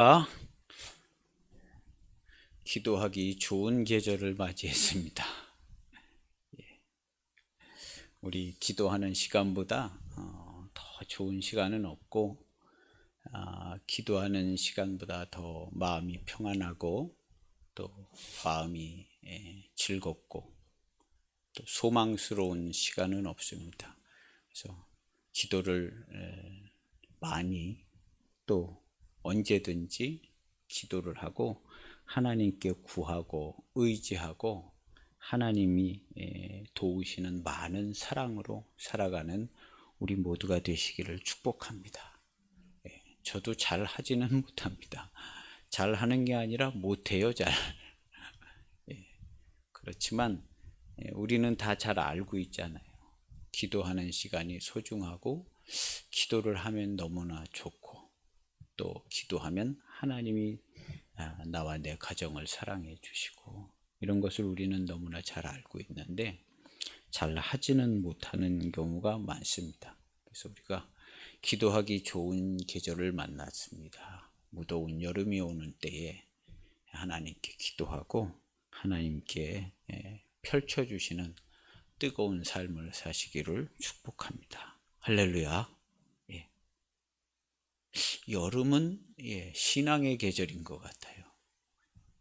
아, 기도하기 좋은 계절을 맞이했습니다. 우리 기도하는 시간보다 더 좋은 시간은 없고, 기도하는 시간보다 더 마음이 평안하고 또 마음이 즐겁고 또 소망스러운 시간은 없습니다. 그래서 기도를 많이 또 언제든지 기도를 하고 하나님께 구하고 의지하고 하나님이 도우시는 많은 사랑으로 살아가는 우리 모두가 되시기를 축복합니다. 저도 잘 하지는 못합니다. 잘 하는 게 아니라 못해요, 잘. 그렇지만 우리는 다 잘 알고 있잖아요. 기도하는 시간이 소중하고 기도를 하면 너무나 좋고 또 기도하면 하나님이 나와 내 가정을 사랑해 주시고 이런 것을 우리는 너무나 잘 알고 있는데 잘 하지는 못하는 경우가 많습니다. 그래서 우리가 기도하기 좋은 계절을 만났습니다. 무더운 여름이 오는 때에 하나님께 기도하고 하나님께 펼쳐주시는 뜨거운 삶을 사시기를 축복합니다. 할렐루야. 예. 여름은 신앙의 계절인 것 같아요.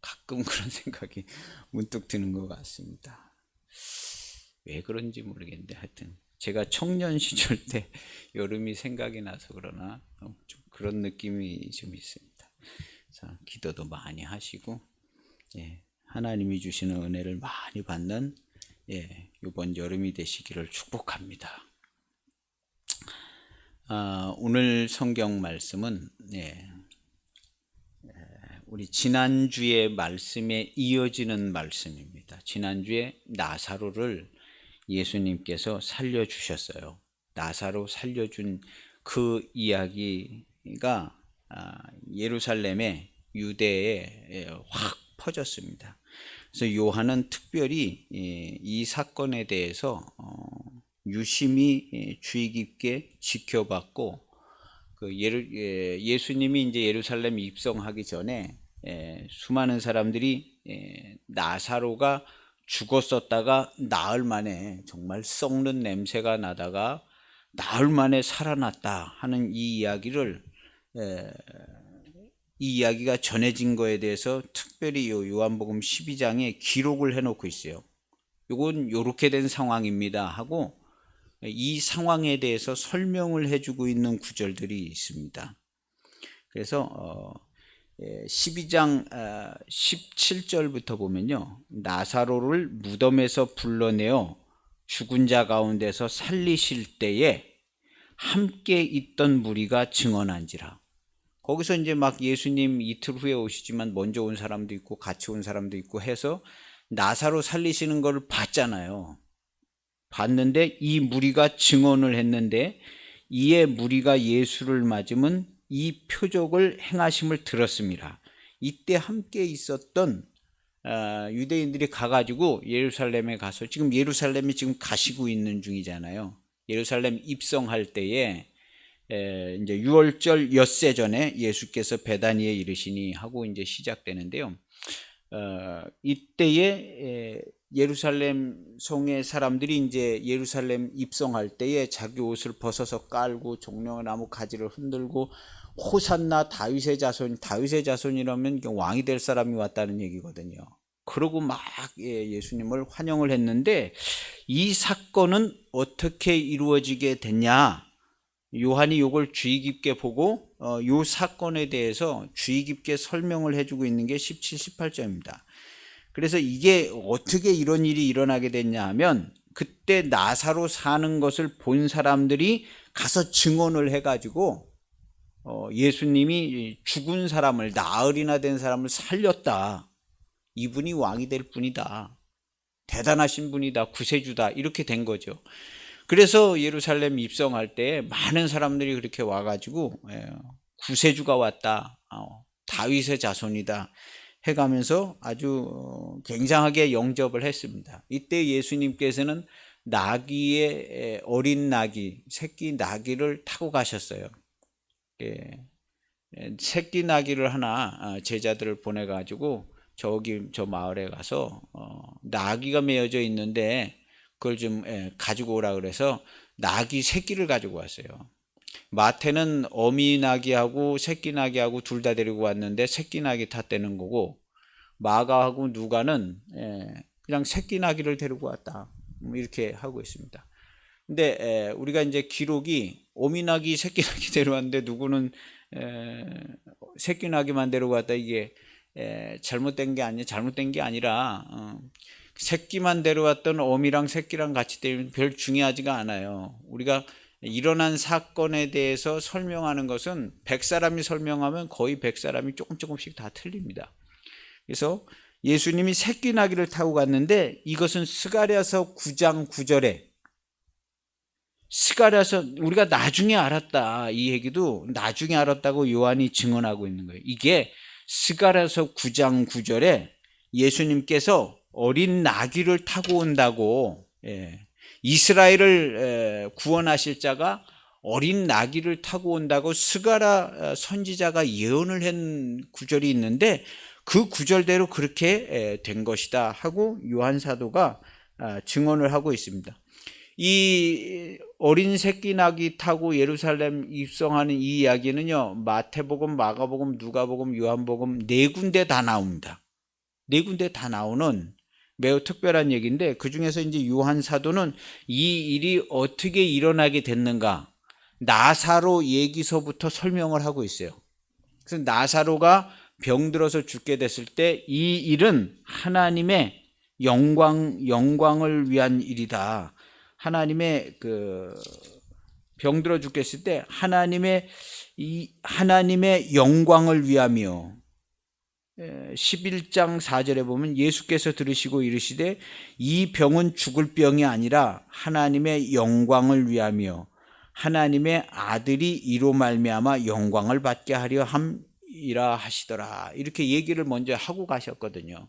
가끔 그런 생각이 문득 드는 것 같습니다. 왜 그런지 모르겠는데 하여튼 제가 청년 시절 때 여름이 생각이 나서 그러나 좀 그런 느낌이 좀 있습니다. 자, 기도도 많이 하시고 하나님이 주시는 은혜를 많이 받는 이번 여름이 되시기를 축복합니다. 오늘 성경 말씀은 우리 지난주의 말씀에 이어지는 말씀입니다. 지난주에 나사로를 예수님께서 살려주셨어요. 나사로 살려준 그 이야기가 예루살렘에 유대에 확 퍼졌습니다. 그래서 요한은 특별히 이 사건에 대해서 유심히 주의 깊게 지켜봤고 예수님이 이제 예루살렘 입성하기 전에 수많은 사람들이 나사로가 죽었었다가 나흘 만에 정말 썩는 냄새가 나다가 나흘 만에 살아났다 하는 이 이야기가 전해진 거에 대해서 특별히 요한복음 12장에 기록을 해놓고 있어요. 이건 이렇게 된 상황입니다 하고 이 상황에 대해서 설명을 해주고 있는 구절들이 있습니다. 그래서 12장 17절부터 보면요, 나사로를 무덤에서 불러내어 죽은 자 가운데서 살리실 때에 함께 있던 무리가 증언한지라. 거기서 이제 막 예수님 이틀 후에 오시지만 먼저 온 사람도 있고 같이 온 사람도 있고 해서 나사로 살리시는 걸 봤잖아요. 봤는데 이 무리가 증언을 했는데 이에 무리가 예수를 맞으면 이 표적을 행하심을 들었습니다. 이때 함께 있었던 유대인들이 가가지고 예루살렘에 가서 지금 예루살렘에 지금 가시고 있는 중이잖아요. 예루살렘 입성할 때에 이제 6월절 엿새 전에 예수께서 베다니에 이르시니 하고 이제 시작되는데요. 이때에 예루살렘 성의 사람들이 이제 예루살렘 입성할 때에 자기 옷을 벗어서 깔고 종려나무 가지를 흔들고 호산나 다윗의 자손이라면 왕이 될 사람이 왔다는 얘기거든요. 그러고 막 예수님을 환영을 했는데 이 사건은 어떻게 이루어지게 됐냐? 요한이 이걸 주의 깊게 보고 이 사건에 대해서 주의 깊게 설명을 해주고 있는 게 17, 18절입니다. 그래서 이게 어떻게 이런 일이 일어나게 됐냐 하면 그때 나사로 사는 것을 본 사람들이 가서 증언을 해가지고 예수님이 죽은 사람을 나흘이나 된 사람을 살렸다. 이분이 왕이 될 분이다. 대단하신 분이다. 구세주다. 이렇게 된 거죠. 그래서 예루살렘 입성할 때 많은 사람들이 그렇게 와가지고 구세주가 왔다. 다윗의 자손이다. 해가면서 아주 굉장하게 영접을 했습니다. 이때 예수님께서는 나귀의 어린 나귀, 새끼 나귀를 타고 가셨어요. 새끼 나귀를 하나 제자들을 보내가지고 저기 저 마을에 가서 나귀가 메어져 있는데 그걸 좀 가지고 오라 그래서 나귀 새끼를 가지고 왔어요. 마태는 어미 나귀하고 새끼 나귀하고 둘 다 데리고 왔는데 새끼 나귀 탔다는 거고, 마가하고 누가는 그냥 새끼 나귀를 데리고 왔다 이렇게 하고 있습니다. 근데 우리가 이제 기록이 어미 나귀 새끼 나귀 데려왔는데 누구는 새끼 나귀만 데려왔다, 이게 잘못된 게 아니라 새끼만 데려왔던 어미랑 새끼랑 같이 데리면 별 중요하지가 않아요. 우리가 일어난 사건에 대해서 설명하는 것은 100사람이 설명하면 거의 100사람이 조금씩 다 틀립니다. 그래서 예수님이 새끼 나귀를 타고 갔는데 이것은 스가랴서 9장 9절에, 스가랴서 우리가 나중에 알았다, 이 얘기도 나중에 알았다고 요한이 증언하고 있는 거예요. 이게 스가랴서 9장 9절에 예수님께서 어린 나귀를 타고 온다고, 이스라엘을 구원하실 자가 어린 나귀를 타고 온다고 스가랴 선지자가 예언을 한 구절이 있는데 그 구절대로 그렇게 된 것이다 하고 요한 사도가 증언을 하고 있습니다. 이 어린 새끼 나귀 타고 예루살렘 입성하는 이 이야기는요, 마태복음, 마가복음, 누가복음, 요한복음 네 군데 다 나옵니다. 네 군데 다 나오는 매우 특별한 얘기인데, 그 중에서 이제 요한 사도는 이 일이 어떻게 일어나게 됐는가, 나사로 얘기서부터 설명을 하고 있어요. 그래서 나사로가 병들어서 죽게 됐을 때 이 일은 하나님의 영광을 위한 일이다. 하나님의 병들어 죽겠을 때 하나님의 영광을 위하며, 11장 4절에 보면 예수께서 들으시고 이르시되 이 병은 죽을 병이 아니라 하나님의 영광을 위하며 하나님의 아들이 이로 말미암아 영광을 받게 하려 함이라 하시더라. 이렇게 얘기를 먼저 하고 가셨거든요.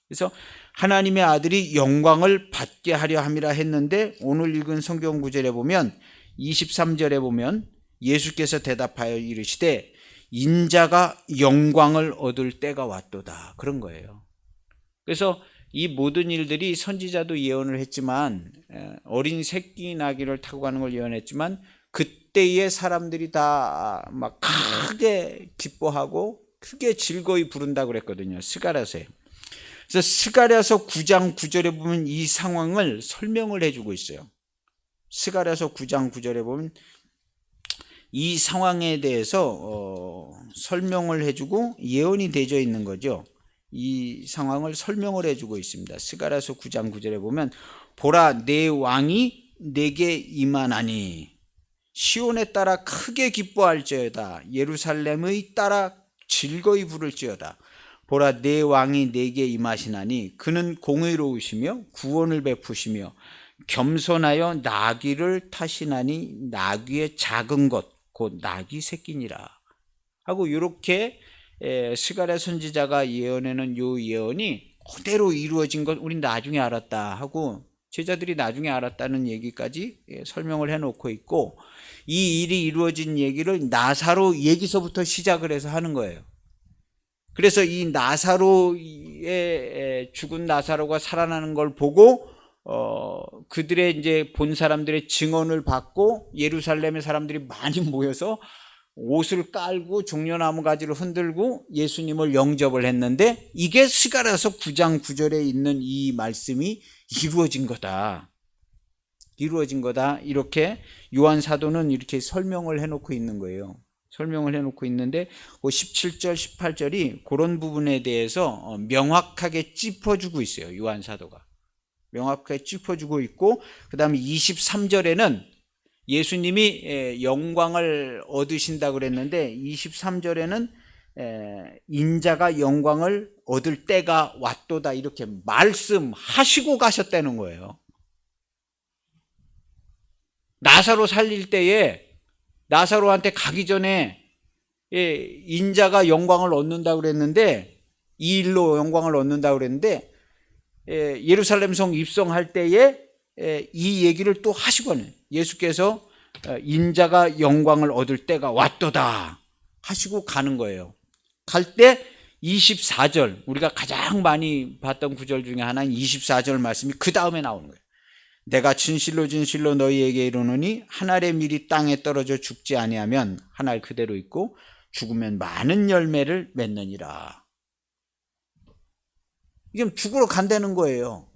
그래서 하나님의 아들이 영광을 받게 하려 함이라 했는데, 오늘 읽은 성경 구절에 보면 23절에 보면 예수께서 대답하여 이르시되 인자가 영광을 얻을 때가 왔도다, 그런 거예요. 그래서 이 모든 일들이 선지자도 예언을 했지만, 어린 새끼 나귀를 타고 가는 걸 예언했지만, 그때의 사람들이 다 막 크게 기뻐하고 크게 즐거이 부른다고 그랬거든요, 스가랴서에. 그래서 스가랴서 9장 9절에 보면 이 상황을 설명을 해주고 있어요. 스가랴서 9장 9절에 보면 이 상황에 대해서 설명을 해주고 예언이 되어 있는 거죠. 이 상황을 설명을 해주고 있습니다. 스가랴서 9장 9절에 보면 보라, 내 왕이 내게 임하나니 시온에 따라 크게 기뻐할지어다, 예루살렘의 따라 즐거이 부를지어다. 보라, 내 왕이 내게 임하시나니 그는 공의로우시며 구원을 베푸시며 겸손하여 나귀를 타시나니 나귀의 작은 것 곧 나귀 새끼니라 하고, 이렇게 스가랴 선지자가 예언하는 요 예언이 그대로 이루어진 것 우린 나중에 알았다 하고, 제자들이 나중에 알았다는 얘기까지 설명을 해놓고 있고, 이 일이 이루어진 얘기를 나사로 얘기서부터 시작을 해서 하는 거예요. 그래서 이 나사로의 죽은 나사로가 살아나는 걸 보고 그들의 이제 본 사람들의 증언을 받고 예루살렘의 사람들이 많이 모여서 옷을 깔고 종려나무 가지를 흔들고 예수님을 영접을 했는데, 이게 스가랴서 9장 9절에 있는 이 말씀이 이루어진 거다. 이렇게 요한 사도는 이렇게 설명을 해놓고 있는 거예요. 설명을 해놓고 있는데 17절 18절이 그런 부분에 대해서 명확하게 짚어주고 있어요. 요한 사도가 명확하게 짚어주고 있고, 그 다음에 23절에는 예수님이 영광을 얻으신다고 그랬는데 23절에는 인자가 영광을 얻을 때가 왔도다, 이렇게 말씀하시고 가셨다는 거예요. 나사로 살릴 때에 나사로한테 가기 전에 인자가 영광을 얻는다고 그랬는데, 이 일로 영광을 얻는다고 그랬는데, 예루살렘 성 입성할 때에 이 얘기를 또 하시거든요. 예수께서 인자가 영광을 얻을 때가 왔도다 하시고 가는 거예요. 갈 때 24절, 우리가 가장 많이 봤던 구절 중에 하나인 24절 말씀이 그 다음에 나오는 거예요. 내가 진실로 진실로 너희에게 이르노니 한 알의 밀이 땅에 떨어져 죽지 아니하면 한 알 그대로 있고 죽으면 많은 열매를 맺느니라. 이게 죽으러 간다는 거예요.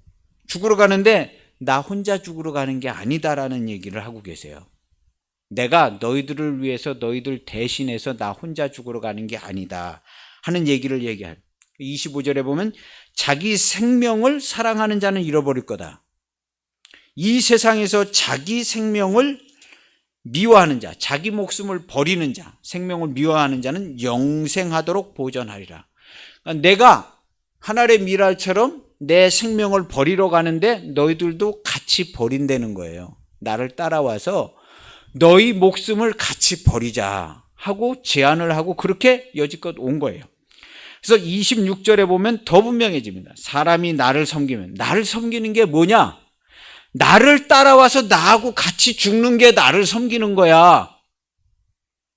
죽으러 가는데 나 혼자 죽으러 가는 게 아니다라는 얘기를 하고 계세요. 내가 너희들을 위해서 너희들 대신해서 나 혼자 죽으러 가는 게 아니다 하는 얘기를 얘기해요. 25절에 보면 자기 생명을 사랑하는 자는 잃어버릴 거다. 이 세상에서 자기 생명을 미워하는 자, 자기 목숨을 버리는 자, 생명을 미워하는 자는 영생하도록 보전하리라. 그러니까 내가 하늘의 미랄처럼 내 생명을 버리러 가는데 너희들도 같이 버린다는 거예요. 나를 따라와서 너희 목숨을 같이 버리자 하고 제안을 하고 그렇게 여지껏 온 거예요. 그래서 26절에 보면 더 분명해집니다. 사람이 나를 섬기면, 나를 섬기는 게 뭐냐? 나를 따라와서 나하고 같이 죽는 게 나를 섬기는 거야.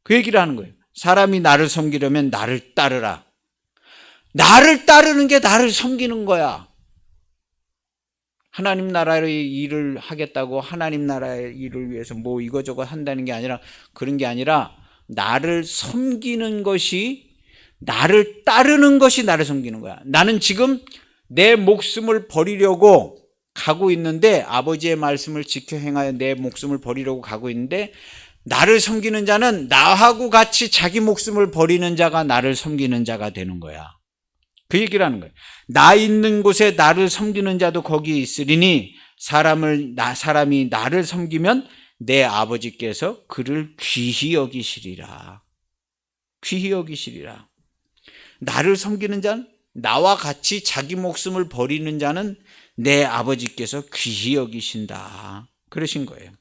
그 얘기를 하는 거예요. 사람이 나를 섬기려면 나를 따르라. 나를 따르는 게 나를 섬기는 거야. 하나님 나라의 일을 하겠다고 하나님 나라의 일을 위해서 뭐 이거저거 한다는 게 아니라, 그런 게 아니라 나를 섬기는 것이, 나를 따르는 것이 나를 섬기는 거야. 나는 지금 내 목숨을 버리려고 가고 있는데, 아버지의 말씀을 지켜 행하여 내 목숨을 버리려고 가고 있는데, 나를 섬기는 자는 나하고 같이 자기 목숨을 버리는 자가 나를 섬기는 자가 되는 거야. 그 얘기를 하는 거예요. 나 있는 곳에 나를 섬기는 자도 거기 있으리니 사람이 나를 섬기면 내 아버지께서 그를 귀히 여기시리라. 귀히 여기시리라. 나를 섬기는 자는, 나와 같이 자기 목숨을 버리는 자는 내 아버지께서 귀히 여기신다. 그러신 거예요.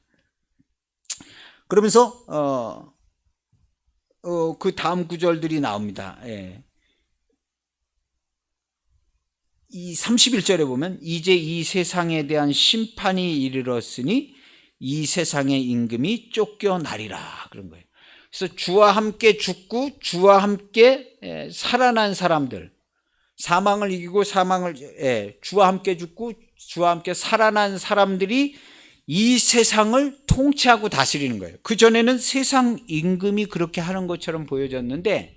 그러면서 그 다음 구절들이 나옵니다. 예. 이 31절에 보면 이제 이 세상에 대한 심판이 이르렀으니 이 세상의 임금이 쫓겨나리라, 그런 거예요. 그래서 주와 함께 죽고 주와 함께 살아난 사람들, 사망을 이기고 주와 함께 죽고 주와 함께 살아난 사람들이 이 세상을 통치하고 다스리는 거예요. 그전에는 세상 임금이 그렇게 하는 것처럼 보여졌는데,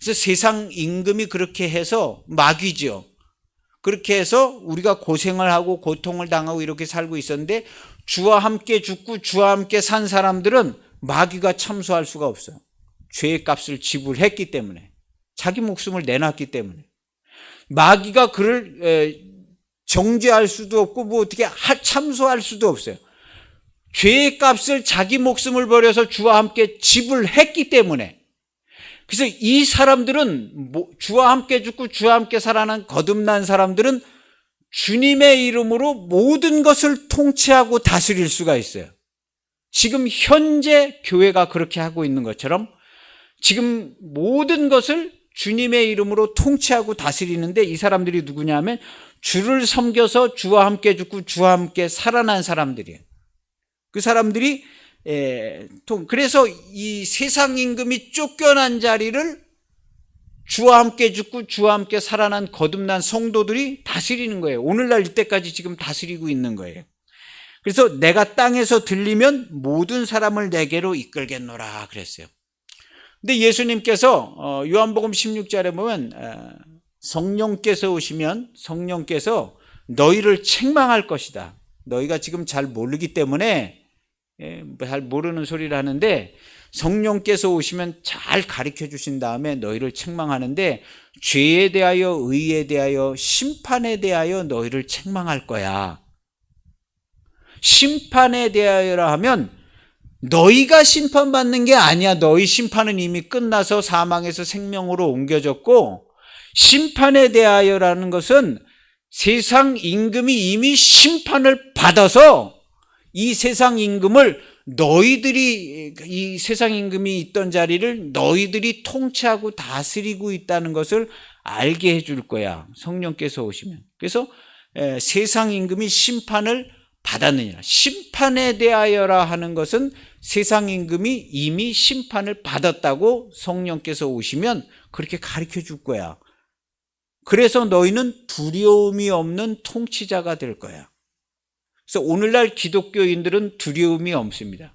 그래서 세상 임금이 그렇게 해서 마귀죠. 그렇게 해서 우리가 고생을 하고 고통을 당하고 이렇게 살고 있었는데, 주와 함께 죽고 주와 함께 산 사람들은 마귀가 참수할 수가 없어요. 죄의 값을 지불했기 때문에, 자기 목숨을 내놨기 때문에 마귀가 그를 정죄할 수도 없고 뭐 어떻게 참수할 수도 없어요. 죄의 값을 자기 목숨을 버려서 주와 함께 지불했기 때문에. 그래서 이 사람들은, 주와 함께 죽고 주와 함께 살아난 거듭난 사람들은 주님의 이름으로 모든 것을 통치하고 다스릴 수가 있어요. 지금 현재 교회가 그렇게 하고 있는 것처럼 지금 모든 것을 주님의 이름으로 통치하고 다스리는데, 이 사람들이 누구냐면 주를 섬겨서 주와 함께 죽고 주와 함께 살아난 사람들이에요. 그 사람들이 그래서 이 세상 임금이 쫓겨난 자리를 주와 함께 죽고 주와 함께 살아난 거듭난 성도들이 다스리는 거예요. 오늘날 이때까지 지금 다스리고 있는 거예요. 그래서 내가 땅에서 들리면 모든 사람을 내게로 이끌겠노라 그랬어요. 근데 예수님께서 요한복음 16절에 보면 성령께서 오시면 성령께서 너희를 책망할 것이다. 너희가 지금 잘 모르기 때문에 잘 모르는 소리를 하는데, 성령께서 오시면 잘 가르쳐 주신 다음에 너희를 책망하는데, 죄에 대하여 의에 대하여 심판에 대하여 너희를 책망할 거야. 심판에 대하여라 하면 너희가 심판받는 게 아니야. 너희 심판은 이미 끝나서 사망에서 생명으로 옮겨졌고, 심판에 대하여라는 것은 세상 임금이 이미 심판을 받아서 이 세상 임금을 너희들이, 이 세상 임금이 있던 자리를 너희들이 통치하고 다스리고 있다는 것을 알게 해줄 거야, 성령께서 오시면. 그래서 세상 임금이 심판을 받았느니라. 심판에 대하여라 하는 것은 세상 임금이 이미 심판을 받았다고 성령께서 오시면 그렇게 가르쳐 줄 거야. 그래서 너희는 두려움이 없는 통치자가 될 거야. 그래서 오늘날 기독교인들은 두려움이 없습니다.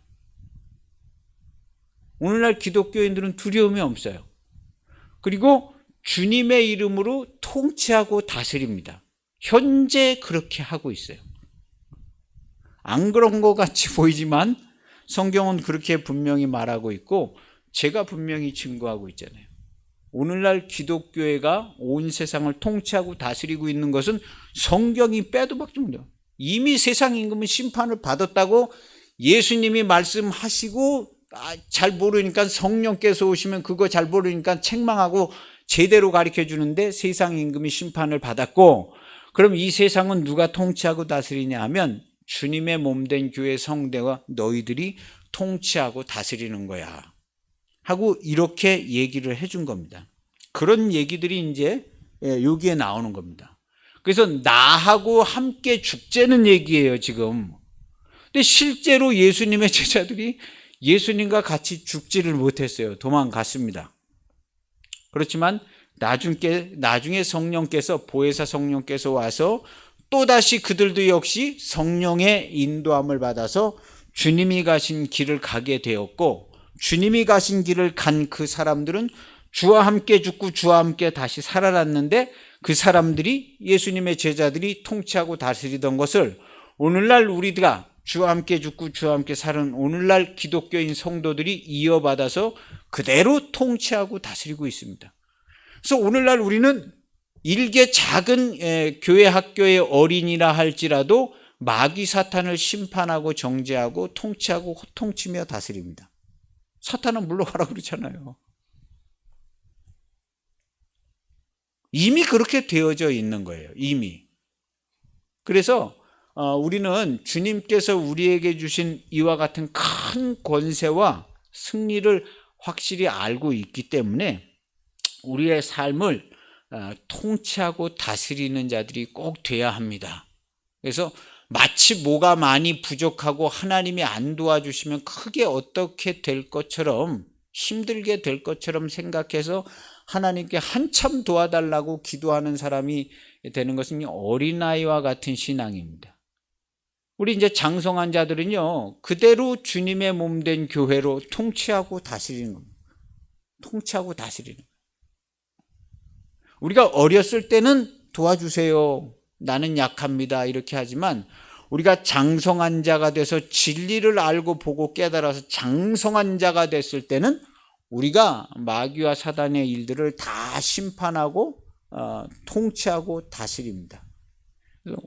오늘날 기독교인들은 두려움이 없어요. 그리고 주님의 이름으로 통치하고 다스립니다. 현재 그렇게 하고 있어요. 안 그런 것 같이 보이지만 성경은 그렇게 분명히 말하고 있고 제가 분명히 증거하고 있잖아요. 오늘날 기독교회가 온 세상을 통치하고 다스리고 있는 것은 성경이 빼도 박도 못해요. 이미 세상 임금은 심판을 받았다고 예수님이 말씀하시고 잘 모르니까 성령께서 오시면 그거 잘 모르니까 책망하고 제대로 가르쳐 주는데 세상 임금이 심판을 받았고, 그럼 이 세상은 누가 통치하고 다스리냐 하면 주님의 몸된 교회 성대와 너희들이 통치하고 다스리는 거야 하고 이렇게 얘기를 해준 겁니다. 그런 얘기들이 이제 여기에 나오는 겁니다. 그래서 나하고 함께 죽자는 얘기예요 지금. 근데 실제로 예수님의 제자들이 예수님과 같이 죽지를 못했어요. 도망갔습니다. 그렇지만 나중에 성령께서, 보혜사 성령께서 와서 또다시 그들도 역시 성령의 인도함을 받아서 주님이 가신 길을 가게 되었고, 주님이 가신 길을 간 그 사람들은 주와 함께 죽고 주와 함께 다시 살아났는데, 그 사람들이, 예수님의 제자들이 통치하고 다스리던 것을 오늘날 우리가 주와 함께 죽고 주와 함께 사는 오늘날 기독교인 성도들이 이어받아서 그대로 통치하고 다스리고 있습니다. 그래서 오늘날 우리는 일개 작은 교회 학교의 어린이라 할지라도 마귀 사탄을 심판하고 정죄하고 통치하고 호통치며 다스립니다. 사탄은 물러가라 그러잖아요. 이미 그렇게 되어져 있는 거예요. 이미. 그래서 우리는 주님께서 우리에게 주신 이와 같은 큰 권세와 승리를 확실히 알고 있기 때문에 우리의 삶을 통치하고 다스리는 자들이 꼭 돼야 합니다. 그래서 마치 뭐가 많이 부족하고 하나님이 안 도와주시면 크게 어떻게 될 것처럼, 힘들게 될 것처럼 생각해서 하나님께 한참 도와달라고 기도하는 사람이 되는 것은 어린아이와 같은 신앙입니다. 우리 이제 장성한 자들은요, 그대로 주님의 몸된 교회로 통치하고 다스리는 겁니다. 통치하고 다스리는 거예요. 우리가 어렸을 때는 도와주세요, 나는 약합니다, 이렇게 하지만 우리가 장성한 자가 돼서 진리를 알고 보고 깨달아서 장성한 자가 됐을 때는 우리가 마귀와 사단의 일들을 다 심판하고 통치하고 다스립니다.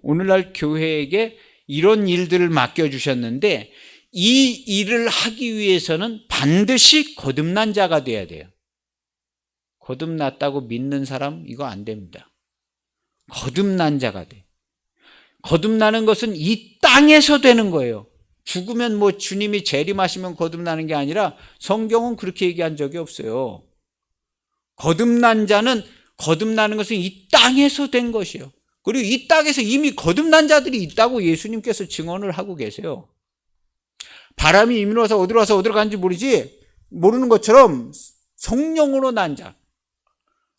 오늘날 교회에게 이런 일들을 맡겨주셨는데 이 일을 하기 위해서는 반드시 거듭난 자가 돼야 돼요. 거듭났다고 믿는 사람 이거 안 됩니다. 거듭난 자가 돼. 거듭나는 것은 이 땅에서 되는 거예요. 죽으면 뭐 주님이 재림하시면 거듭나는 게 아니라 성경은 그렇게 얘기한 적이 없어요. 거듭난 자는, 거듭나는 것은 이 땅에서 된 것이에요. 그리고 이 땅에서 이미 거듭난 자들이 있다고 예수님께서 증언을 하고 계세요. 바람이 이미 와서 어디로 가는지 모르는 것처럼 성령으로 난 자,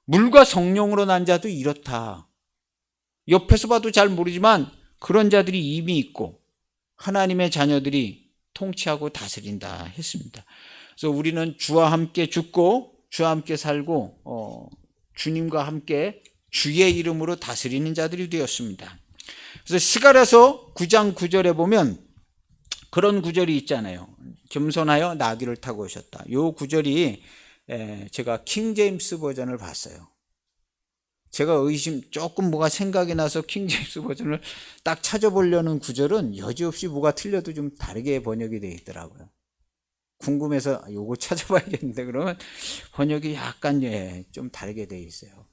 물과 성령으로 난 자도 이렇다. 옆에서 봐도 잘 모르지만 그런 자들이 이미 있고 하나님의 자녀들이 통치하고 다스린다 했습니다. 그래서 우리는 주와 함께 죽고 주와 함께 살고 주님과 함께 주의 이름으로 다스리는 자들이 되었습니다. 그래서 스가랴서 9장 9절에 보면 그런 구절이 있잖아요. 겸손하여 나귀를 타고 오셨다. 이 구절이 제가 킹제임스 버전을 봤어요. 제가 조금 뭐가 생각이 나서 킹제임스 버전을 딱 찾아보려는 구절은 여지없이 뭐가 틀려도 좀 다르게 번역이 되어 있더라고요. 궁금해서 요거 찾아봐야겠는데 그러면 번역이 약간 좀 다르게 되어 있어요.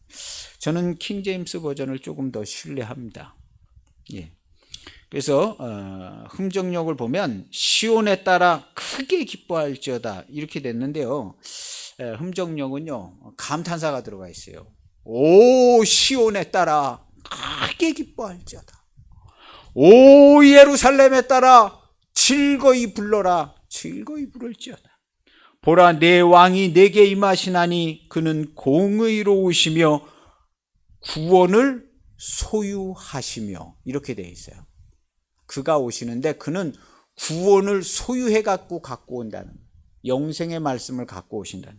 저는 킹제임스 버전을 조금 더 신뢰합니다. 그래서 흥정역을 보면 시온에 따라 크게 기뻐할지어다 이렇게 됐는데요. 흥정역은요 감탄사가 들어가 있어요. 오 시온에 따라 크게 기뻐할지어다. 오 예루살렘에 따라 즐거이 불러라. 즐거이 부를지어다. 보라, 내 왕이 내게 임하시나니 그는 공의로우시며 구원을 소유하시며, 이렇게 되어 있어요. 그가 오시는데 그는 구원을 소유해 갖고 온다는, 영생의 말씀을 갖고 오신다는,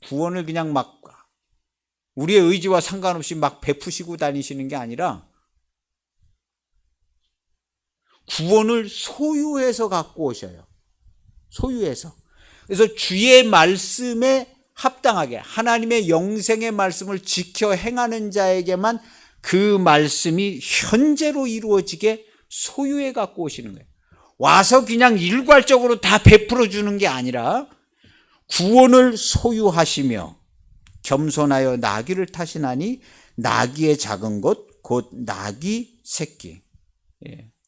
구원을 그냥 막 우리의 의지와 상관없이 막 베푸시고 다니시는 게 아니라 구원을 소유해서 갖고 오셔요. 소유해서. 그래서 주의 말씀에 합당하게 하나님의 영생의 말씀을 지켜 행하는 자에게만 그 말씀이 현재로 이루어지게 소유해 갖고 오시는 거예요. 와서 그냥 일괄적으로 다 베풀어 주는 게 아니라 구원을 소유하시며 겸손하여 나귀를 타시나니 나귀의 작은 것 곧 나귀 새끼,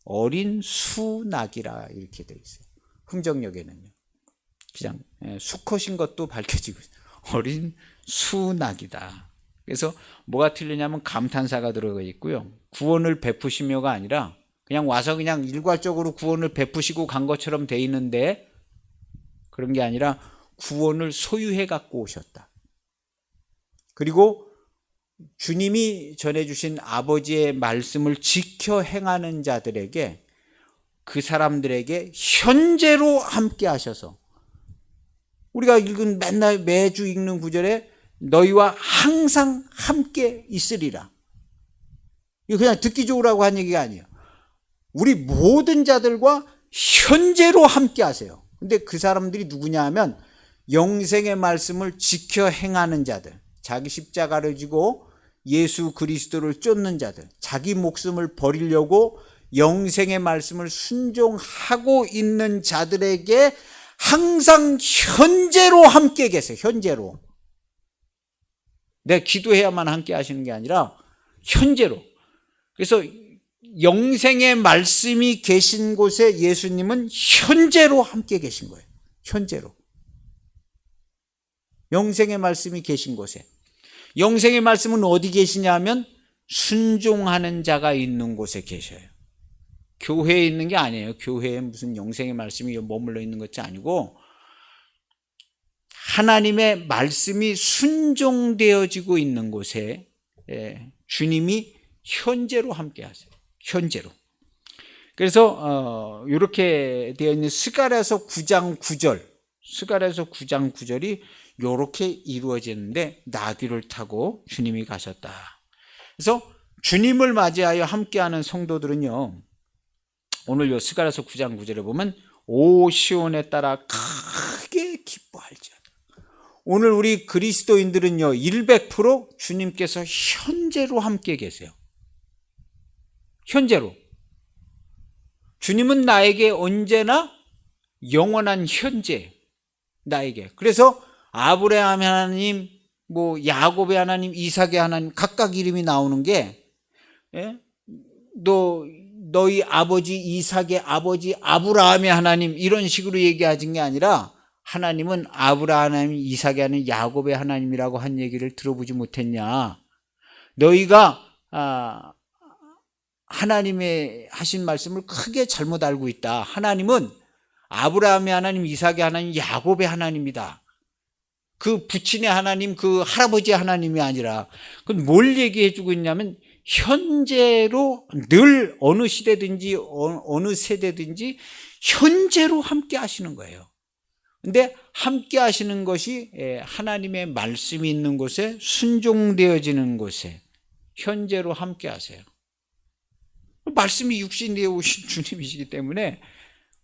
어린 수나귀라 이렇게 되어 있어요. 흥정역에는요. 그냥 수컷인 것도 밝혀지고 있어요. 어린 수나귀다. 그래서 뭐가 틀리냐면 감탄사가 들어가 있고요. 구원을 베푸시며가 아니라 그냥 와서 그냥 일괄적으로 구원을 베푸시고 간 것처럼 돼 있는데, 그런 게 아니라 구원을 소유해 갖고 오셨다. 그리고 주님이 전해주신 아버지의 말씀을 지켜 행하는 자들에게, 그 사람들에게 현재로 함께 하셔서, 우리가 읽은 맨날 매주 읽는 구절에 너희와 항상 함께 있으리라. 이거 그냥 듣기 좋으라고 한 얘기가 아니에요. 우리 모든 자들과 현재로 함께 하세요. 근데 그 사람들이 누구냐 하면 영생의 말씀을 지켜 행하는 자들, 자기 십자가를 지고 예수 그리스도를 쫓는 자들, 자기 목숨을 버리려고 영생의 말씀을 순종하고 있는 자들에게 항상 현재로 함께 계세요. 현재로. 내가 기도해야만 함께 하시는 게 아니라 현재로. 그래서 영생의 말씀이 계신 곳에 예수님은 현재로 함께 계신 거예요. 현재로. 영생의 말씀이 계신 곳에. 영생의 말씀은 어디 계시냐 하면 순종하는 자가 있는 곳에 계셔요. 교회에 있는 게 아니에요. 교회에 무슨 영생의 말씀이 머물러 있는 것이 아니고, 하나님의 말씀이 순종되어지고 있는 곳에 주님이 현재로 함께 하세요. 현재로. 그래서 이렇게 되어 있는 스가랴서 9장 9절, 스가랴서 9장 9절이 이렇게 이루어지는데, 나귀를 타고 주님이 가셨다. 그래서 주님을 맞이하여 함께하는 성도들은요, 오늘 요 스가랴서 9장 9절에 보면 오 시온에 따라 크게 기뻐할지어다. 오늘 우리 그리스도인들은요 100% 주님께서 현재로 함께 계세요. 현재로. 주님은 나에게 언제나 영원한 현재, 나에게. 그래서 아브라함의 하나님, 야곱의 하나님, 이삭의 하나님 각각 이름이 나오는 게, 너희 아버지 이삭의 아버지 아브라함의 하나님 이런 식으로 얘기하신 게 아니라, 하나님은 아브라함 하나님, 이삭의 하나님, 야곱의 하나님이라고 한 얘기를 들어보지 못했냐. 너희가 하나님의 하신 말씀을 크게 잘못 알고 있다. 하나님은 아브라함의 하나님, 이삭의 하나님, 야곱의 하나님이다. 그 부친의 하나님, 그 할아버지의 하나님이 아니라. 그건 뭘 얘기해 주고 있냐면 현재로 늘 어느 시대든지 어느 세대든지 현재로 함께 하시는 거예요. 근데 함께 하시는 것이 하나님의 말씀이 있는 곳에, 순종되어지는 곳에 현재로 함께 하세요. 말씀이 육신되어 오신 주님이시기 때문에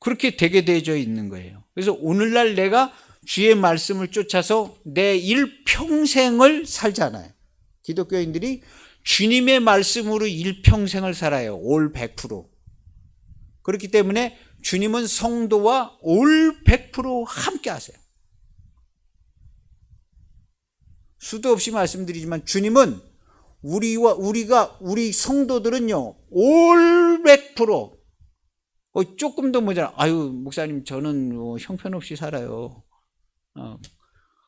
그렇게 되게 되어져 있는 거예요. 그래서 오늘날 내가 주의 말씀을 쫓아서 내 일평생을 살잖아요. 기독교인들이 주님의 말씀으로 일평생을 살아요. 올 100%. 그렇기 때문에 주님은 성도와 올 100% 함께 하세요. 수도 없이 말씀드리지만 주님은 우리 성도들은요, 올 100%. 조금 더 모자라. 아유, 목사님, 저는 형편없이 살아요.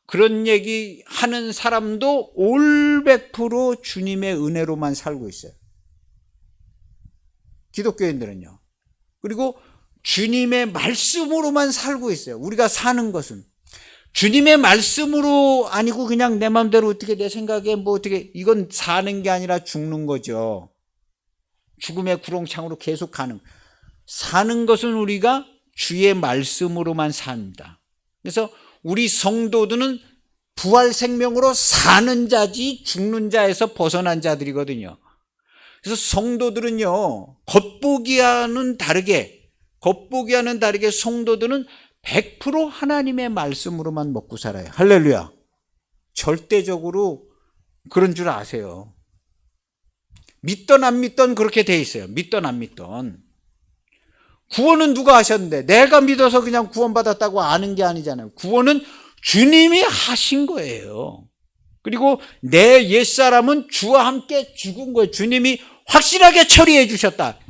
그런 얘기 하는 사람도 올 100% 주님의 은혜로만 살고 있어요. 기독교인들은요. 그리고 주님의 말씀으로만 살고 있어요. 우리가 사는 것은 주님의 말씀으로 아니고 그냥 내 마음대로 어떻게 내 생각에 뭐 어떻게, 이건 사는 게 아니라 죽는 거죠. 죽음의 구렁창으로 계속 가는. 사는 것은 우리가 주의 말씀으로만 삽니다. 그래서 우리 성도들은 부활 생명으로 사는 자지 죽는 자에서 벗어난 자들이거든요. 그래서 성도들은요, 겉보기와는 다르게 성도들은 100% 하나님의 말씀으로만 먹고 살아요. 할렐루야. 절대적으로 그런 줄 아세요. 믿던 안 믿던 그렇게 돼 있어요. 믿던 안 믿던. 구원은 누가 하셨는데 내가 믿어서 그냥 구원받았다고 아는 게 아니잖아요. 구원은 주님이 하신 거예요. 그리고 내 옛사람은 주와 함께 죽은 거예요. 주님이 확실하게 처리해 주셨다.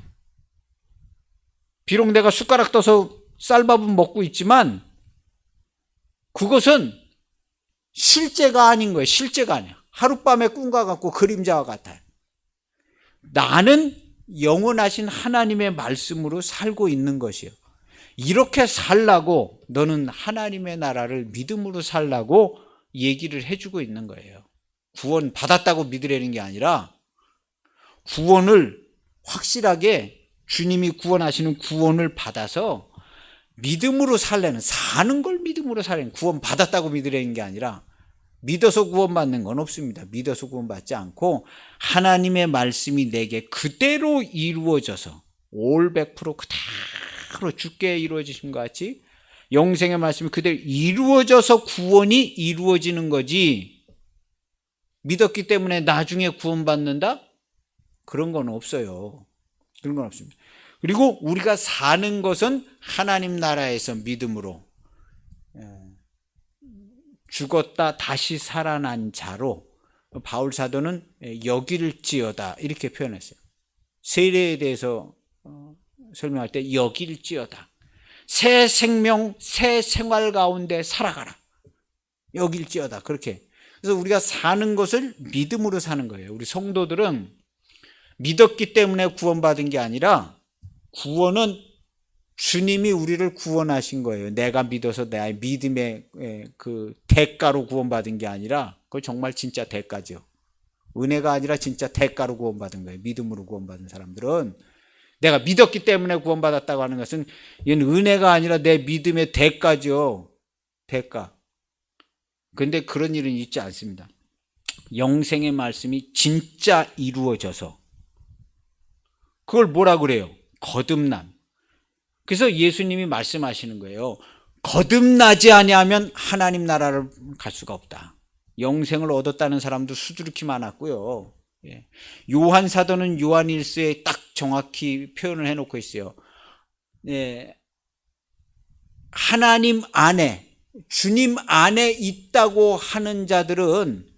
비록 내가 숟가락 떠서 쌀밥은 먹고 있지만 그것은 실제가 아닌 거예요. 실제가 아니야. 하룻밤의 꿈과 같고 그림자와 같아요. 나는 영원하신 하나님의 말씀으로 살고 있는 것이요. 이렇게 살라고 너는 하나님의 나라를 믿음으로 살라고 얘기를 해주고 있는 거예요. 구원 받았다고 믿으려는 게 아니라 구원을 확실하게 주님이 구원하시는 구원을 받아서 믿음으로 살려는, 사는 걸 믿음으로 살려는, 구원 받았다고 믿으려는 게 아니라 믿어서 구원받는 건 없습니다. 믿어서 구원받지 않고 하나님의 말씀이 내게 그대로 이루어져서 올 100% 그대로 주께 이루어지신 것 같이 영생의 말씀이 그대로 이루어져서 구원이 이루어지는 거지, 믿었기 때문에 나중에 구원받는다? 그런 건 없어요. 그런 건 없습니다. 그리고 우리가 사는 것은 하나님 나라에서 믿음으로 죽었다 다시 살아난 자로, 바울 사도는 여길지어다 이렇게 표현했어요. 세례에 대해서 설명할 때 여길지어다, 새 생명 새 생활 가운데 살아가라, 여길지어다, 그렇게. 그래서 우리가 사는 것을 믿음으로 사는 거예요. 우리 성도들은 믿었기 때문에 구원받은 게 아니라 구원은 주님이 우리를 구원하신 거예요. 내가 믿어서 나의 믿음의 그 대가로 구원받은 게 아니라, 그거 정말 진짜 대가죠. 은혜가 아니라 진짜 대가로 구원받은 거예요. 믿음으로 구원받은 사람들은. 내가 믿었기 때문에 구원받았다고 하는 것은 이건 은혜가 아니라 내 믿음의 대가죠. 대가. 그런데 그런 일은 있지 않습니다. 영생의 말씀이 진짜 이루어져서 그걸 뭐라 그래요? 거듭남. 그래서 예수님이 말씀하시는 거예요. 거듭나지 아니하면 하나님 나라를 갈 수가 없다. 영생을 얻었다는 사람도 수두룩히 많았고요. 요한 사도는 요한일서에 딱 정확히 표현을 해놓고 있어요. 하나님 안에, 주님 안에 있다고 하는 자들은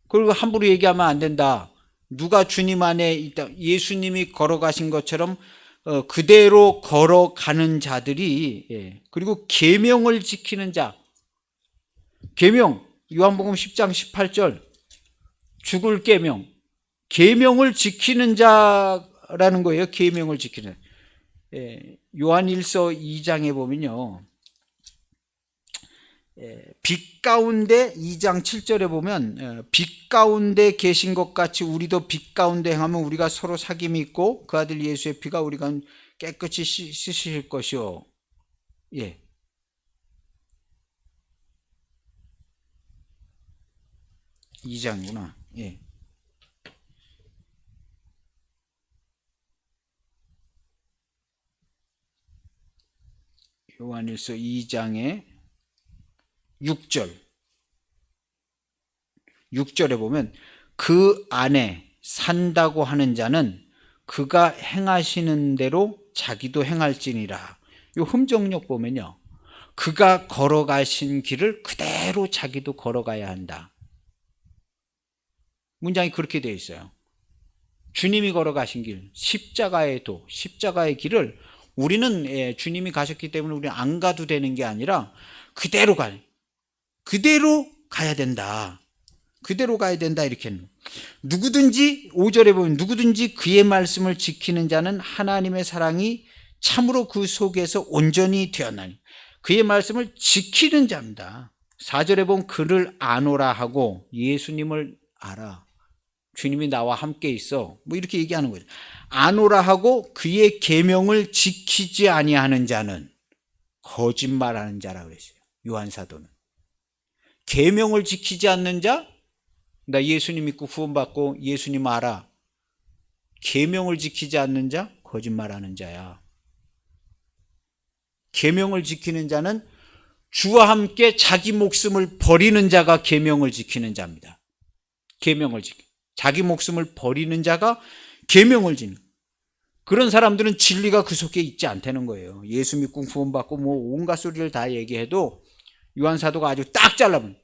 그걸 함부로 얘기하면 안 된다. 누가 주님 안에 있다, 예수님이 걸어가신 것처럼 그대로 걸어가는 자들이, 그리고 계명을 지키는 자, 계명, 요한복음 10장 18절, 죽을 계명, 계명을 지키는 자라는 거예요. 계명을 지키는. 요한일서 2장에 보면요, 빛 가운데, 2장 7절에 보면 빛 가운데 계신 것 같이 우리도 빛 가운데 행하면 우리가 서로 사귐이 있고 그 아들 예수의 피가 우리가 깨끗이 씻으실 것이요. 2장이구나. 요한일서 2장에 6절에 보면 그 안에 산다고 하는 자는 그가 행하시는 대로 자기도 행할지니라. 이 흠정력 보면요, 그가 걸어가신 길을 그대로 자기도 걸어가야 한다. 문장이 그렇게 되어 있어요. 주님이 걸어가신 길, 십자가의 도, 십자가의 길을 우리는 주님이 가셨기 때문에 우리는 안 가도 되는 게 아니라 그대로 가야 된다. 그대로 가야 된다. 이렇게. 누구든지, 5절에 보면 누구든지 그의 말씀을 지키는 자는 하나님의 사랑이 참으로 그 속에서 온전히 되었나니 그의 말씀을 지키는 자입니다. 4절에 보면 그를 아노라 하고 예수님을 알아. 주님이 나와 함께 있어. 뭐 이렇게 얘기하는 거죠. 아노라 하고 그의 계명을 지키지 아니하는 자는 거짓말하는 자라 그랬어요. 요한 사도는. 계명을 지키지 않는 자, 나 예수님 믿고 구원받고 예수님 알아. 계명을 지키지 않는 자, 거짓말하는 자야. 계명을 지키는 자는 주와 함께 자기 목숨을 버리는 자가 계명을 지키는 자입니다. 계명을 지키. 자기 목숨을 버리는 자가 계명을 지키는. 그런 사람들은 진리가 그 속에 있지 않다는 거예요. 예수 믿고 구원받고 뭐 온갖 소리를 다 얘기해도 요한 사도가 아주 딱 잘라버려.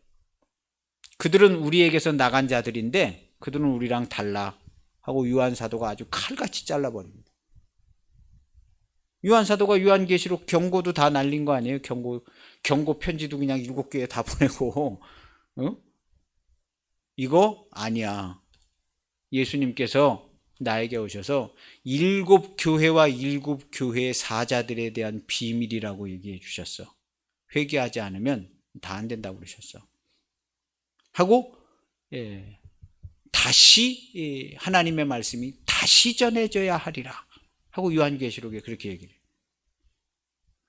그들은 우리에게서 나간 자들인데 그들은 우리랑 달라 하고 요한 사도가 아주 칼같이 잘라버립니다. 요한 사도가 요한계시록 경고도 다 날린 거 아니에요? 경고 편지도 그냥 7개에 다 보내고, 이거 아니야. 예수님께서 나에게 오셔서 7교회와 7교회의 사자들에 대한 비밀이라고 얘기해 주셨어. 회개하지 않으면 다 안 된다고 그러셨어. 하고 다시 하나님의 말씀이 다시 전해져야 하리라 하고 요한계시록에 그렇게 얘기를 해요.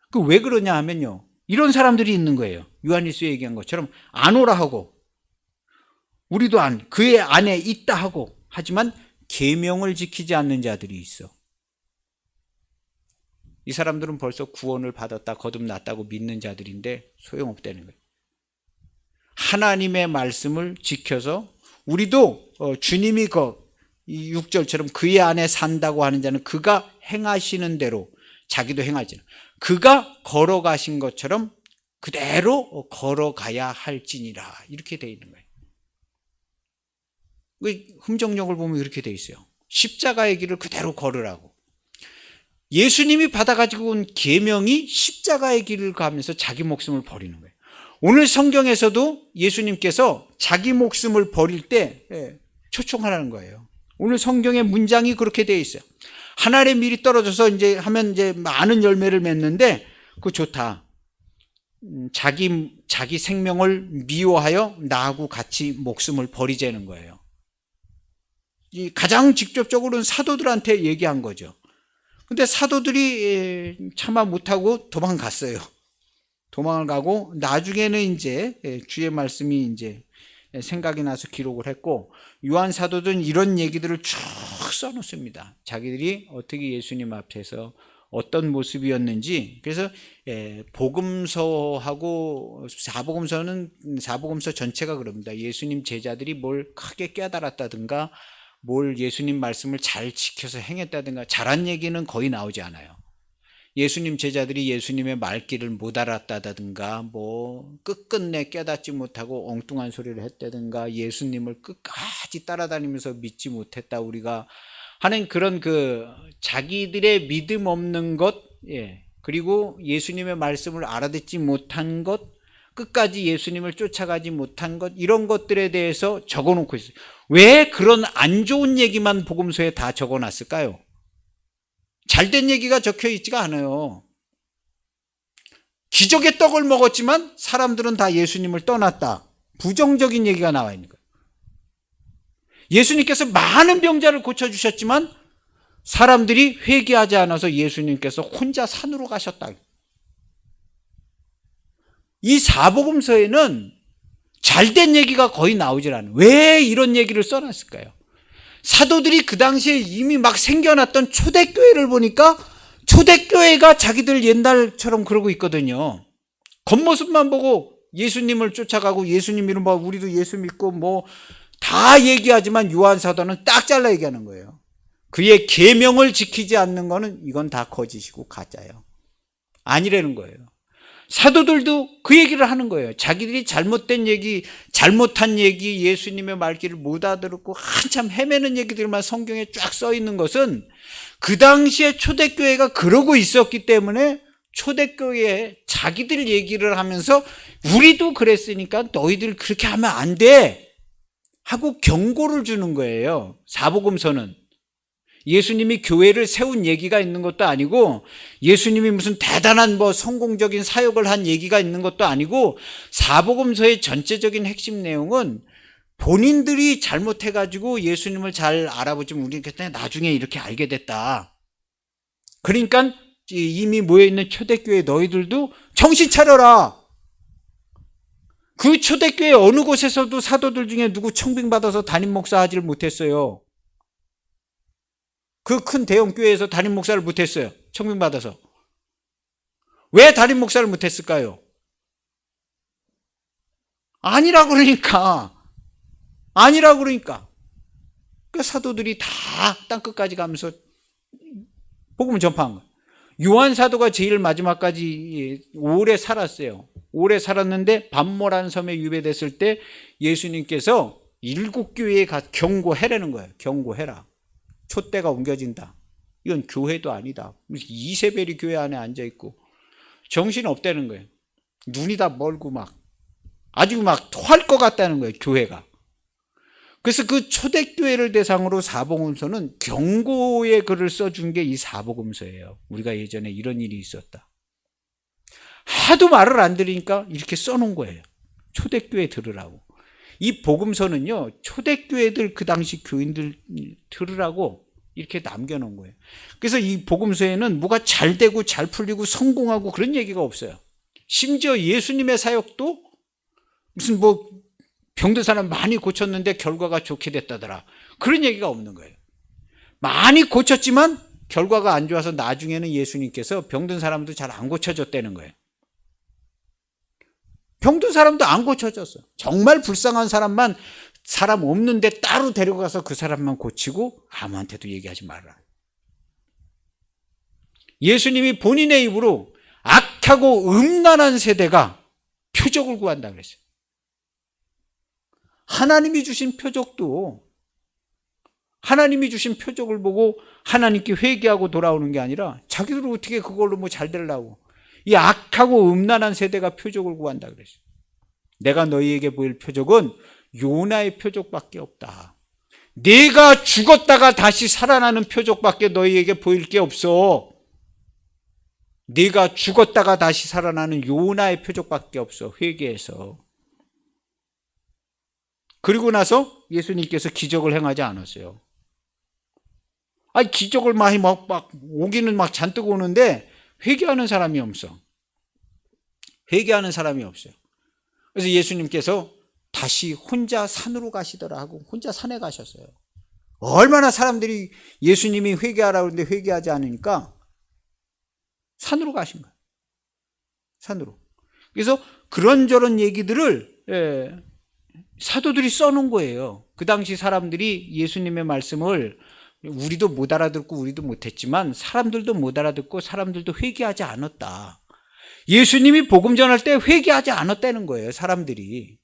그 왜 그러냐 하면요, 이런 사람들이 있는 거예요. 요한일서 얘기한 것처럼 아노라 하고 우리도 그의 안에 있다 하고 하지만 계명을 지키지 않는 자들이 있어. 이 사람들은 벌써 구원을 받았다 거듭났다고 믿는 자들인데 소용없다는 거예요. 하나님의 말씀을 지켜서 우리도 주님이 이 6절처럼 그의 안에 산다고 하는 자는 그가 행하시는 대로 자기도 행하지. 그가 걸어가신 것처럼 그대로 걸어가야 할지니라 이렇게 되어 있는 거예요. 흠정역을 보면 이렇게 되어 있어요. 십자가의 길을 그대로 걸으라고. 예수님이 받아가지고 온 계명이 십자가의 길을 가면서 자기 목숨을 버리는 거예요. 오늘 성경에서도 예수님께서 자기 목숨을 버릴 때 초청하라는 거예요. 오늘 성경의 문장이 그렇게 되어 있어요. 한 알의 밀이 떨어져서 하면 많은 열매를 맺는데 그거 좋다. 자기 생명을 미워하여 나하고 같이 목숨을 버리자는 거예요. 가장 직접적으로는 사도들한테 얘기한 거죠. 근데 사도들이 참아 못하고 도망갔어요. 도망을 가고 나중에는 주의 말씀이 생각이 나서 기록을 했고, 요한 사도는 이런 얘기들을 쭉 써놓습니다. 자기들이 어떻게 예수님 앞에서 어떤 모습이었는지. 그래서 복음서하고 사복음서 전체가 그럽니다. 예수님 제자들이 뭘 크게 깨달았다든가 뭘 예수님 말씀을 잘 지켜서 행했다든가 잘한 얘기는 거의 나오지 않아요. 예수님 제자들이 예수님의 말귀를 못 알았다든가 뭐 끝끝내 깨닫지 못하고 엉뚱한 소리를 했다든가 예수님을 끝까지 따라다니면서 믿지 못했다 우리가 하는 그런 자기들의 믿음 없는 것, 그리고 예수님의 말씀을 알아듣지 못한 것, 끝까지 예수님을 쫓아가지 못한 것, 이런 것들에 대해서 적어놓고 있어요. 왜 그런 안 좋은 얘기만 복음서에 다 적어놨을까요? 잘된 얘기가 적혀 있지가 않아요. 기적의 떡을 먹었지만 사람들은 다 예수님을 떠났다. 부정적인 얘기가 나와 있는 거예요. 예수님께서 많은 병자를 고쳐주셨지만 사람들이 회개하지 않아서 예수님께서 혼자 산으로 가셨다. 이 사복음서에는 잘된 얘기가 거의 나오질 않아요. 왜 이런 얘기를 써놨을까요? 사도들이 그 당시에 이미 막 생겨났던 초대교회를 보니까 초대교회가 자기들 옛날처럼 그러고 있거든요. 겉모습만 보고 예수님을 쫓아가고 예수님 이름 보고 우리도 예수 믿고 뭐 다 얘기하지만 요한 사도는 딱 잘라 얘기하는 거예요. 그의 계명을 지키지 않는 거는 이건 다 거짓이고 가짜예요. 아니라는 거예요. 사도들도 그 얘기를 하는 거예요. 자기들이 잘못된 얘기, 잘못한 얘기, 예수님의 말귀를 못 알아듣고 한참 헤매는 얘기들만 성경에 쫙 써 있는 것은 그 당시에 초대교회가 그러고 있었기 때문에 초대교회에 자기들 얘기를 하면서 우리도 그랬으니까 너희들 그렇게 하면 안 돼 하고 경고를 주는 거예요. 사복음서는. 예수님이 교회를 세운 얘기가 있는 것도 아니고 예수님이 무슨 대단한 성공적인 사역을 한 얘기가 있는 것도 아니고 사복음서의 전체적인 핵심 내용은 본인들이 잘못해가지고 예수님을 잘 알아보지만 우리는 그때 나중에 이렇게 알게 됐다. 그러니까 이미 모여있는 초대교회 너희들도 정신 차려라. 그 초대교회 어느 곳에서도 사도들 중에 누구 청빙받아서 담임 목사 하지를 못했어요. 그 큰 대형 교회에서 담임 목사를 못했어요. 청빙받아서. 왜 담임 목사를 못했을까요? 아니라 그러니까. 그 사도들이 다 땅끝까지 가면서 복음을 전파한 거예요. 요한 사도가 제일 마지막까지 오래 살았어요. 오래 살았는데 밤모라는 섬에 유배됐을 때 예수님께서 7교회에 가서 경고해라는 거예요. 경고해라. 촛대가 옮겨진다. 이건 교회도 아니다. 이세벨이 교회 안에 앉아있고 정신 없다는 거예요. 눈이 다 멀고 아주 토할 것 같다는 거예요. 교회가. 그래서 그 초대교회를 대상으로 사복음서는 경고의 글을 써준 게 이 사복음서예요. 우리가 예전에 이런 일이 있었다. 하도 말을 안 들으니까 이렇게 써놓은 거예요. 초대교회 들으라고. 이 복음서는요, 초대교회들 그 당시 교인들 들으라고 이렇게 남겨놓은 거예요. 그래서 이 복음서에는 뭐가 잘 되고 잘 풀리고 성공하고 그런 얘기가 없어요. 심지어 예수님의 사역도 무슨 병든 사람 많이 고쳤는데 결과가 좋게 됐다더라. 그런 얘기가 없는 거예요. 많이 고쳤지만 결과가 안 좋아서 나중에는 예수님께서 병든 사람도 잘 안 고쳐졌다는 거예요. 병든 사람도 안 고쳐졌어. 정말 불쌍한 사람만 사람 없는데 따로 데려가서 그 사람만 고치고 아무한테도 얘기하지 말라. 예수님이 본인의 입으로 악하고 음란한 세대가 표적을 구한다 그랬어요. 하나님이 주신 표적도 하나님이 주신 표적을 보고 하나님께 회개하고 돌아오는 게 아니라 자기들 어떻게 그걸로 잘 되려고 이 악하고 음란한 세대가 표적을 구한다 그랬어요. 내가 너희에게 보일 표적은 요나의 표적밖에 없다. 내가 죽었다가 다시 살아나는 표적밖에 너희에게 보일 게 없어. 네가 죽었다가 다시 살아나는 요나의 표적밖에 없어. 회개해서. 그리고 나서 예수님께서 기적을 행하지 않았어요. 기적을 많이 오기는 잔뜩 오는데 회개하는 사람이 없어. 회개하는 사람이 없어요. 그래서 예수님께서 다시 혼자 산으로 가시더라 하고 혼자 산에 가셨어요. 얼마나 사람들이 예수님이 회개하라고 하는데 회개하지 않으니까 산으로 가신 거예요. 산으로. 그래서 그런저런 얘기들을 사도들이 써놓은 거예요. 그 당시 사람들이 예수님의 말씀을 우리도 못 알아듣고 우리도 못했지만 사람들도 못 알아듣고 사람들도 회개하지 않았다. 예수님이 복음 전할 때 회개하지 않았다는 거예요. 사람들이.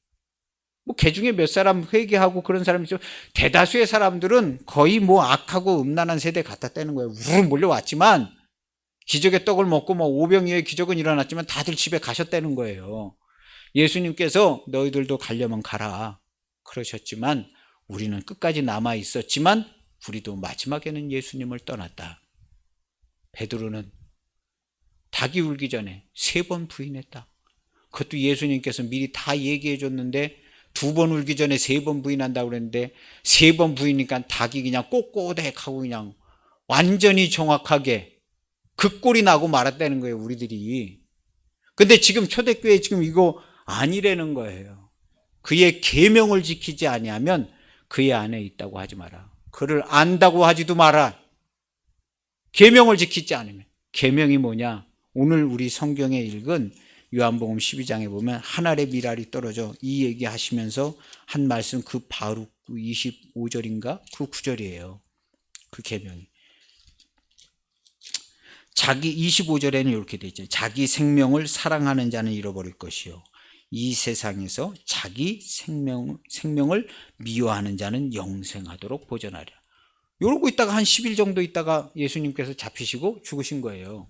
개중에 몇 사람 회개하고 그런 사람이 있죠. 대다수의 사람들은 거의 악하고 음란한 세대 같았다는 거예요. 우르르 몰려왔지만 기적의 떡을 먹고 오병이어의 기적은 일어났지만 다들 집에 가셨다는 거예요. 예수님께서 너희들도 가려면 가라 그러셨지만 우리는 끝까지 남아 있었지만 우리도 마지막에는 예수님을 떠났다. 베드로는 닭이 울기 전에 3번 부인했다. 그것도 예수님께서 미리 다 얘기해 줬는데 2번 울기 전에 3번 부인한다고 그랬는데 3번 부인이니까 닭이 그냥 꼬꼬댁하고 그냥 완전히 정확하게 그 꼴이 나고 말았다는 거예요. 우리들이. 근데 지금 초대교회 지금 이거 아니라는 거예요. 그의 계명을 지키지 아니하면 그의 안에 있다고 하지 마라. 그를 안다고 하지도 마라. 계명을 지키지 않으면. 계명이 뭐냐? 오늘 우리 성경에 읽은 요한복음 12장에 보면 한 알의 밀알이 떨어져 이 얘기하시면서 한 말씀 그 바로 25절인가? 그 9절이에요. 그 계명이. 자기 25절에는 이렇게 되어 있죠. 자기 생명을 사랑하는 자는 잃어버릴 것이요. 이 세상에서 자기 생명을 미워하는 자는 영생하도록 보존하리라. 이러고 있다가 한 10일 정도 있다가 예수님께서 잡히시고 죽으신 거예요.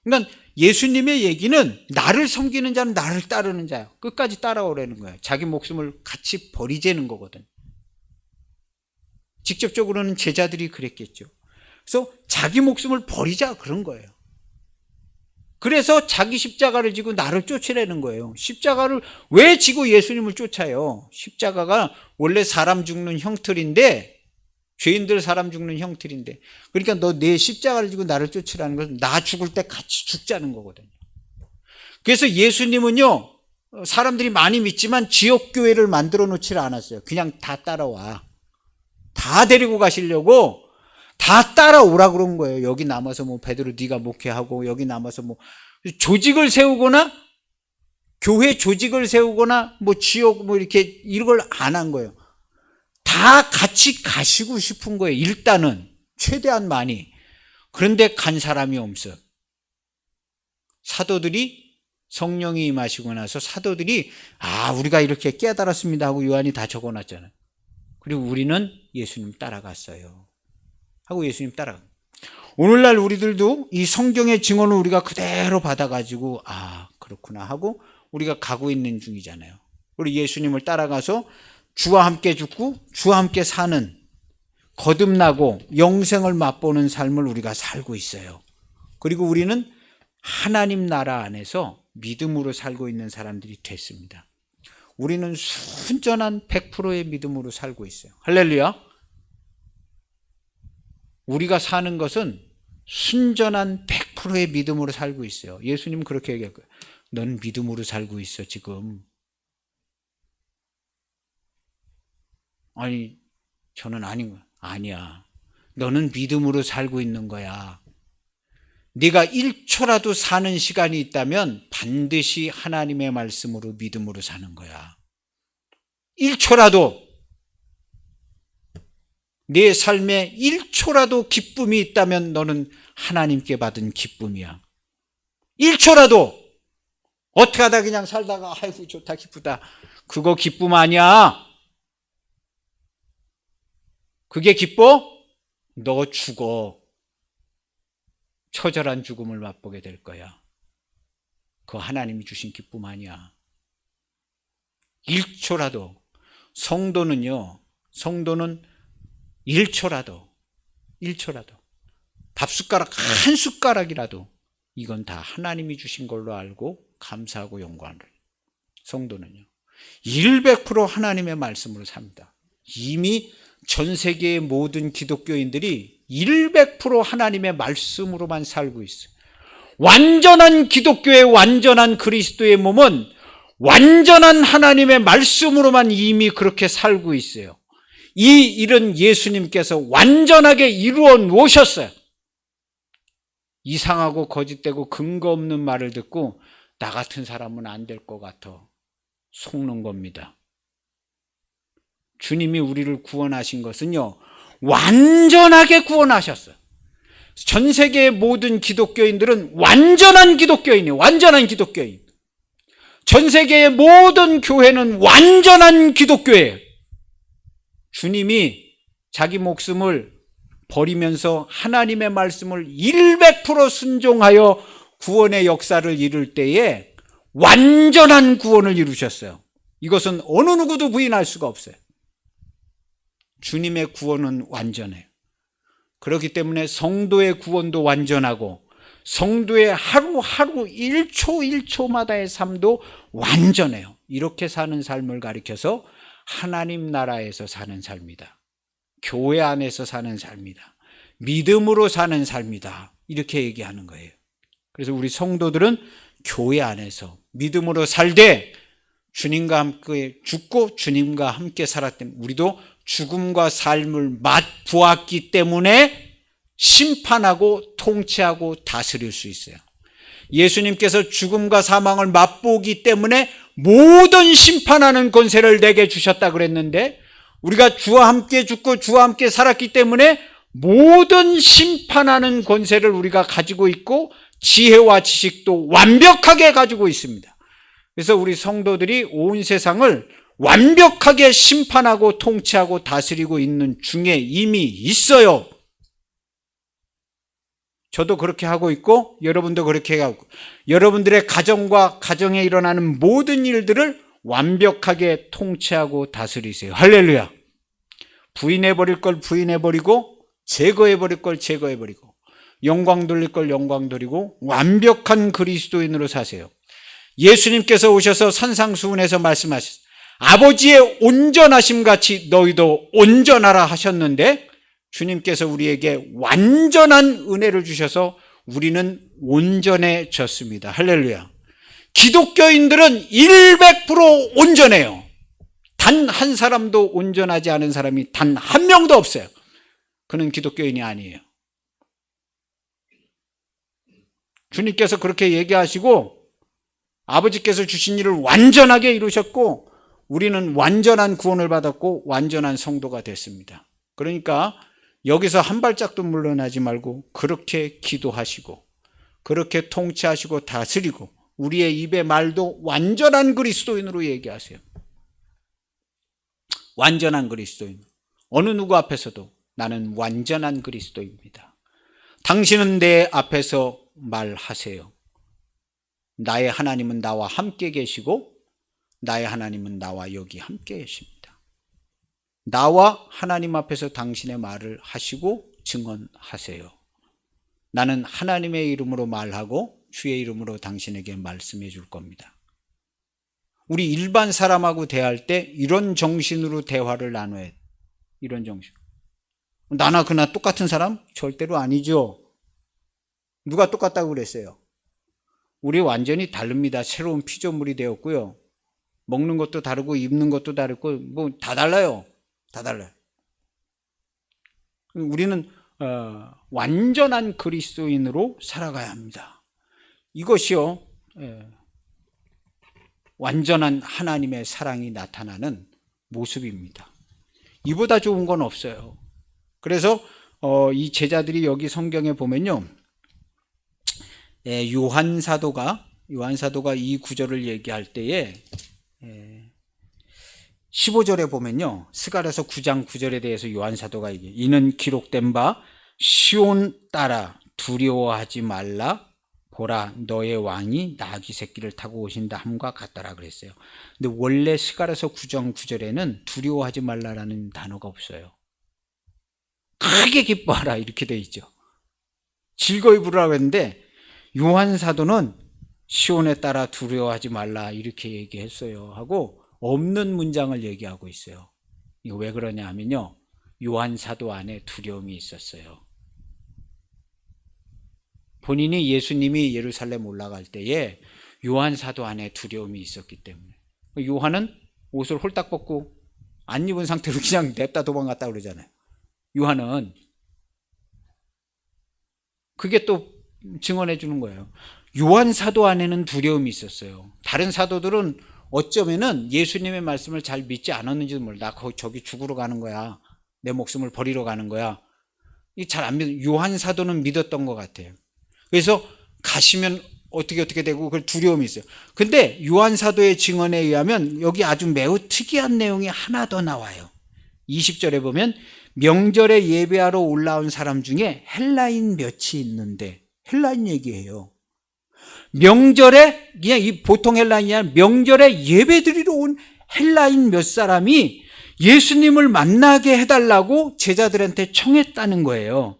그러니까 예수님의 얘기는 나를 섬기는 자는 나를 따르는 자야. 끝까지 따라오라는 거예요. 자기 목숨을 같이 버리자는 거거든. 직접적으로는 제자들이 그랬겠죠. 그래서 자기 목숨을 버리자 그런 거예요. 그래서 자기 십자가를 지고 나를 쫓으라는 거예요. 십자가를 왜 지고 예수님을 쫓아요? 십자가가 원래 사람 죽는 형틀인데, 죄인들 사람 죽는 형틀인데, 그러니까 너 내 십자가를 지고 나를 쫓으라는 것은 나 죽을 때 같이 죽자는 거거든요. 그래서 예수님은요, 사람들이 많이 믿지만 지역교회를 만들어 놓지를 않았어요. 그냥 다 따라와. 다 데리고 가시려고 다 따라오라 그런 거예요. 여기 남아서 뭐 베드로 네가 목회하고, 여기 남아서 뭐 조직을 세우거나, 교회 조직을 세우거나, 뭐 지역 뭐 이렇게 이런 걸 안 한 거예요. 다 같이 가시고 싶은 거예요. 일단은 최대한 많이. 그런데 간 사람이 없어요. 사도들이, 성령이 임하시고 나서 사도들이 우리가 이렇게 깨달았습니다 하고 요한이 다 적어놨잖아요. 그리고 우리는 예수님 따라갔어요 하고 예수님 따라가. 오늘날 우리들도 이 성경의 증언을 우리가 그대로 받아가지고 그렇구나 하고 우리가 가고 있는 중이잖아요. 우리 예수님을 따라가서 주와 함께 죽고 주와 함께 사는, 거듭나고 영생을 맛보는 삶을 우리가 살고 있어요. 그리고 우리는 하나님 나라 안에서 믿음으로 살고 있는 사람들이 됐습니다. 우리는 순전한 100%의 믿음으로 살고 있어요. 할렐루야. 우리가 사는 것은 순전한 100%의 믿음으로 살고 있어요. 예수님 그렇게 얘기할 거예요. 넌 믿음으로 살고 있어 지금. 아니 저는 아닌 거야. 아니야. 너는 믿음으로 살고 있는 거야. 네가 1초라도 사는 시간이 있다면 반드시 하나님의 말씀으로 믿음으로 사는 거야. 1초라도, 내 삶에 1초라도 기쁨이 있다면 너는 하나님께 받은 기쁨이야. 1초라도 어떻게 하다 그냥 살다가 아이고 좋다 기쁘다, 그거 기쁨 아니야. 그게 기뻐? 너 죽어. 처절한 죽음을 맛보게 될 거야. 그거 하나님이 주신 기쁨 아니야. 1초라도. 성도는 1초라도 밥숟가락 한 숟가락이라도 이건 다 하나님이 주신 걸로 알고 감사하고 영광을. 성도는요 100% 하나님의 말씀으로 삽니다. 이미 전 세계의 모든 기독교인들이 100% 하나님의 말씀으로만 살고 있어요. 완전한 기독교의 완전한 그리스도의 몸은 완전한 하나님의 말씀으로만 이미 그렇게 살고 있어요. 이 일은 예수님께서 완전하게 이루어 놓으셨어요. 이상하고 거짓되고 근거 없는 말을 듣고 나 같은 사람은 안 될 것 같아 속는 겁니다. 주님이 우리를 구원하신 것은요 완전하게 구원하셨어요. 전 세계의 모든 기독교인들은 완전한 기독교인이에요. 완전한 기독교인. 전 세계의 모든 교회는 완전한 기독교예요. 주님이 자기 목숨을 버리면서 하나님의 말씀을 100% 순종하여 구원의 역사를 이룰 때에 완전한 구원을 이루셨어요. 이것은 어느 누구도 부인할 수가 없어요. 주님의 구원은 완전해요. 그렇기 때문에 성도의 구원도 완전하고 성도의 하루하루 1초 1초마다의 삶도 완전해요. 이렇게 사는 삶을 가리켜서 하나님 나라에서 사는 삶이다. 교회 안에서 사는 삶이다. 믿음으로 사는 삶이다. 이렇게 얘기하는 거예요. 그래서 우리 성도들은 교회 안에서 믿음으로 살되 주님과 함께 죽고 주님과 함께 살았기 때문에 우리도 죽음과 삶을 맛보았기 때문에 심판하고 통치하고 다스릴 수 있어요. 예수님께서 죽음과 사망을 맛보기 때문에 모든 심판하는 권세를 내게 주셨다 그랬는데 우리가 주와 함께 죽고 주와 함께 살았기 때문에 모든 심판하는 권세를 우리가 가지고 있고 지혜와 지식도 완벽하게 가지고 있습니다. 그래서 우리 성도들이 온 세상을 완벽하게 심판하고 통치하고 다스리고 있는 중에 이미 있어요. 저도 그렇게 하고 있고 여러분도 그렇게 하고 있고 여러분들의 가정과 가정에 일어나는 모든 일들을 완벽하게 통치하고 다스리세요. 할렐루야. 부인해버릴 걸 부인해버리고 제거해버릴 걸 제거해버리고 영광 돌릴 걸 영광 돌리고 완벽한 그리스도인으로 사세요. 예수님께서 오셔서 산상수훈에서 말씀하셨어요. 아버지의 온전하심 같이 너희도 온전하라 하셨는데 주님께서 우리에게 완전한 은혜를 주셔서 우리는 온전해졌습니다. 할렐루야. 기독교인들은 100% 온전해요. 단 한 사람도 온전하지 않은 사람이 단 한 명도 없어요. 그는 기독교인이 아니에요. 주님께서 그렇게 얘기하시고 아버지께서 주신 일을 완전하게 이루셨고 우리는 완전한 구원을 받았고 완전한 성도가 됐습니다. 그러니까 여기서 한 발짝도 물러나지 말고 그렇게 기도하시고 그렇게 통치하시고 다스리고 우리의 입의 말도 완전한 그리스도인으로 얘기하세요. 완전한 그리스도인. 어느 누구 앞에서도 나는 완전한 그리스도입니다. 당신은 내 앞에서 말하세요. 나의 하나님은 나와 함께 계시고 나의 하나님은 나와 여기 함께 계십니다. 나와 하나님 앞에서 당신의 말을 하시고 증언하세요. 나는 하나님의 이름으로 말하고 주의 이름으로 당신에게 말씀해 줄 겁니다. 우리 일반 사람하고 대할 때 이런 정신으로 대화를 나눠야 돼. 이런 정신. 나나 그나 똑같은 사람? 절대로 아니죠. 누가 똑같다고 그랬어요? 우리 완전히 다릅니다. 새로운 피조물이 되었고요. 먹는 것도 다르고 입는 것도 다르고 뭐 다 달라요. 다 달라요. 우리는 완전한 그리스도인으로 살아가야 합니다. 이것이요 완전한 하나님의 사랑이 나타나는 모습입니다. 이보다 좋은 건 없어요. 그래서 이 제자들이 여기 성경에 보면요, 요한 사도가 이 구절을 얘기할 때에 15절에 보면요, 스가랴서 9장 9절에 대해서 요한 사도가 얘기해요. 이는 기록된 바 시온 딸아 두려워하지 말라, 보라 너의 왕이 나귀 새끼를 타고 오신다 함과 같더라 그랬어요. 근데 원래 스가랴서 9장 9절에는 두려워하지 말라라는 단어가 없어요. 크게 기뻐하라 이렇게 돼 있죠. 즐거이 부르라고 했는데 요한 사도는 시온에 따라 두려워하지 말라 이렇게 얘기했어요 하고 없는 문장을 얘기하고 있어요. 이거 왜 그러냐 하면요, 요한 사도 안에 두려움이 있었어요. 본인이 예수님이 예루살렘 올라갈 때에 요한 사도 안에 두려움이 있었기 때문에 요한은 옷을 홀딱 벗고 안 입은 상태로 그냥 냅다 도망갔다 그러잖아요. 요한은 그게 또 증언해 주는 거예요. 요한 사도 안에는 두려움이 있었어요. 다른 사도들은 어쩌면은 예수님의 말씀을 잘 믿지 않았는지도 몰라. 나 저기 죽으러 가는 거야. 내 목숨을 버리러 가는 거야. 이 잘 안 믿어. 요한 사도는 믿었던 것 같아요. 그래서 가시면 어떻게 되고 그 두려움이 있어요. 근데 요한 사도의 증언에 의하면 여기 아주 매우 특이한 내용이 하나 더 나와요. 20절에 보면 명절에 예배하러 올라온 사람 중에 헬라인 몇이 있는데, 헬라인 얘기해요. 명절에 그냥 이 보통 헬라인이 아니라 명절에 예배드리러 온 헬라인 몇 사람이 예수님을 만나게 해달라고 제자들한테 청했다는 거예요.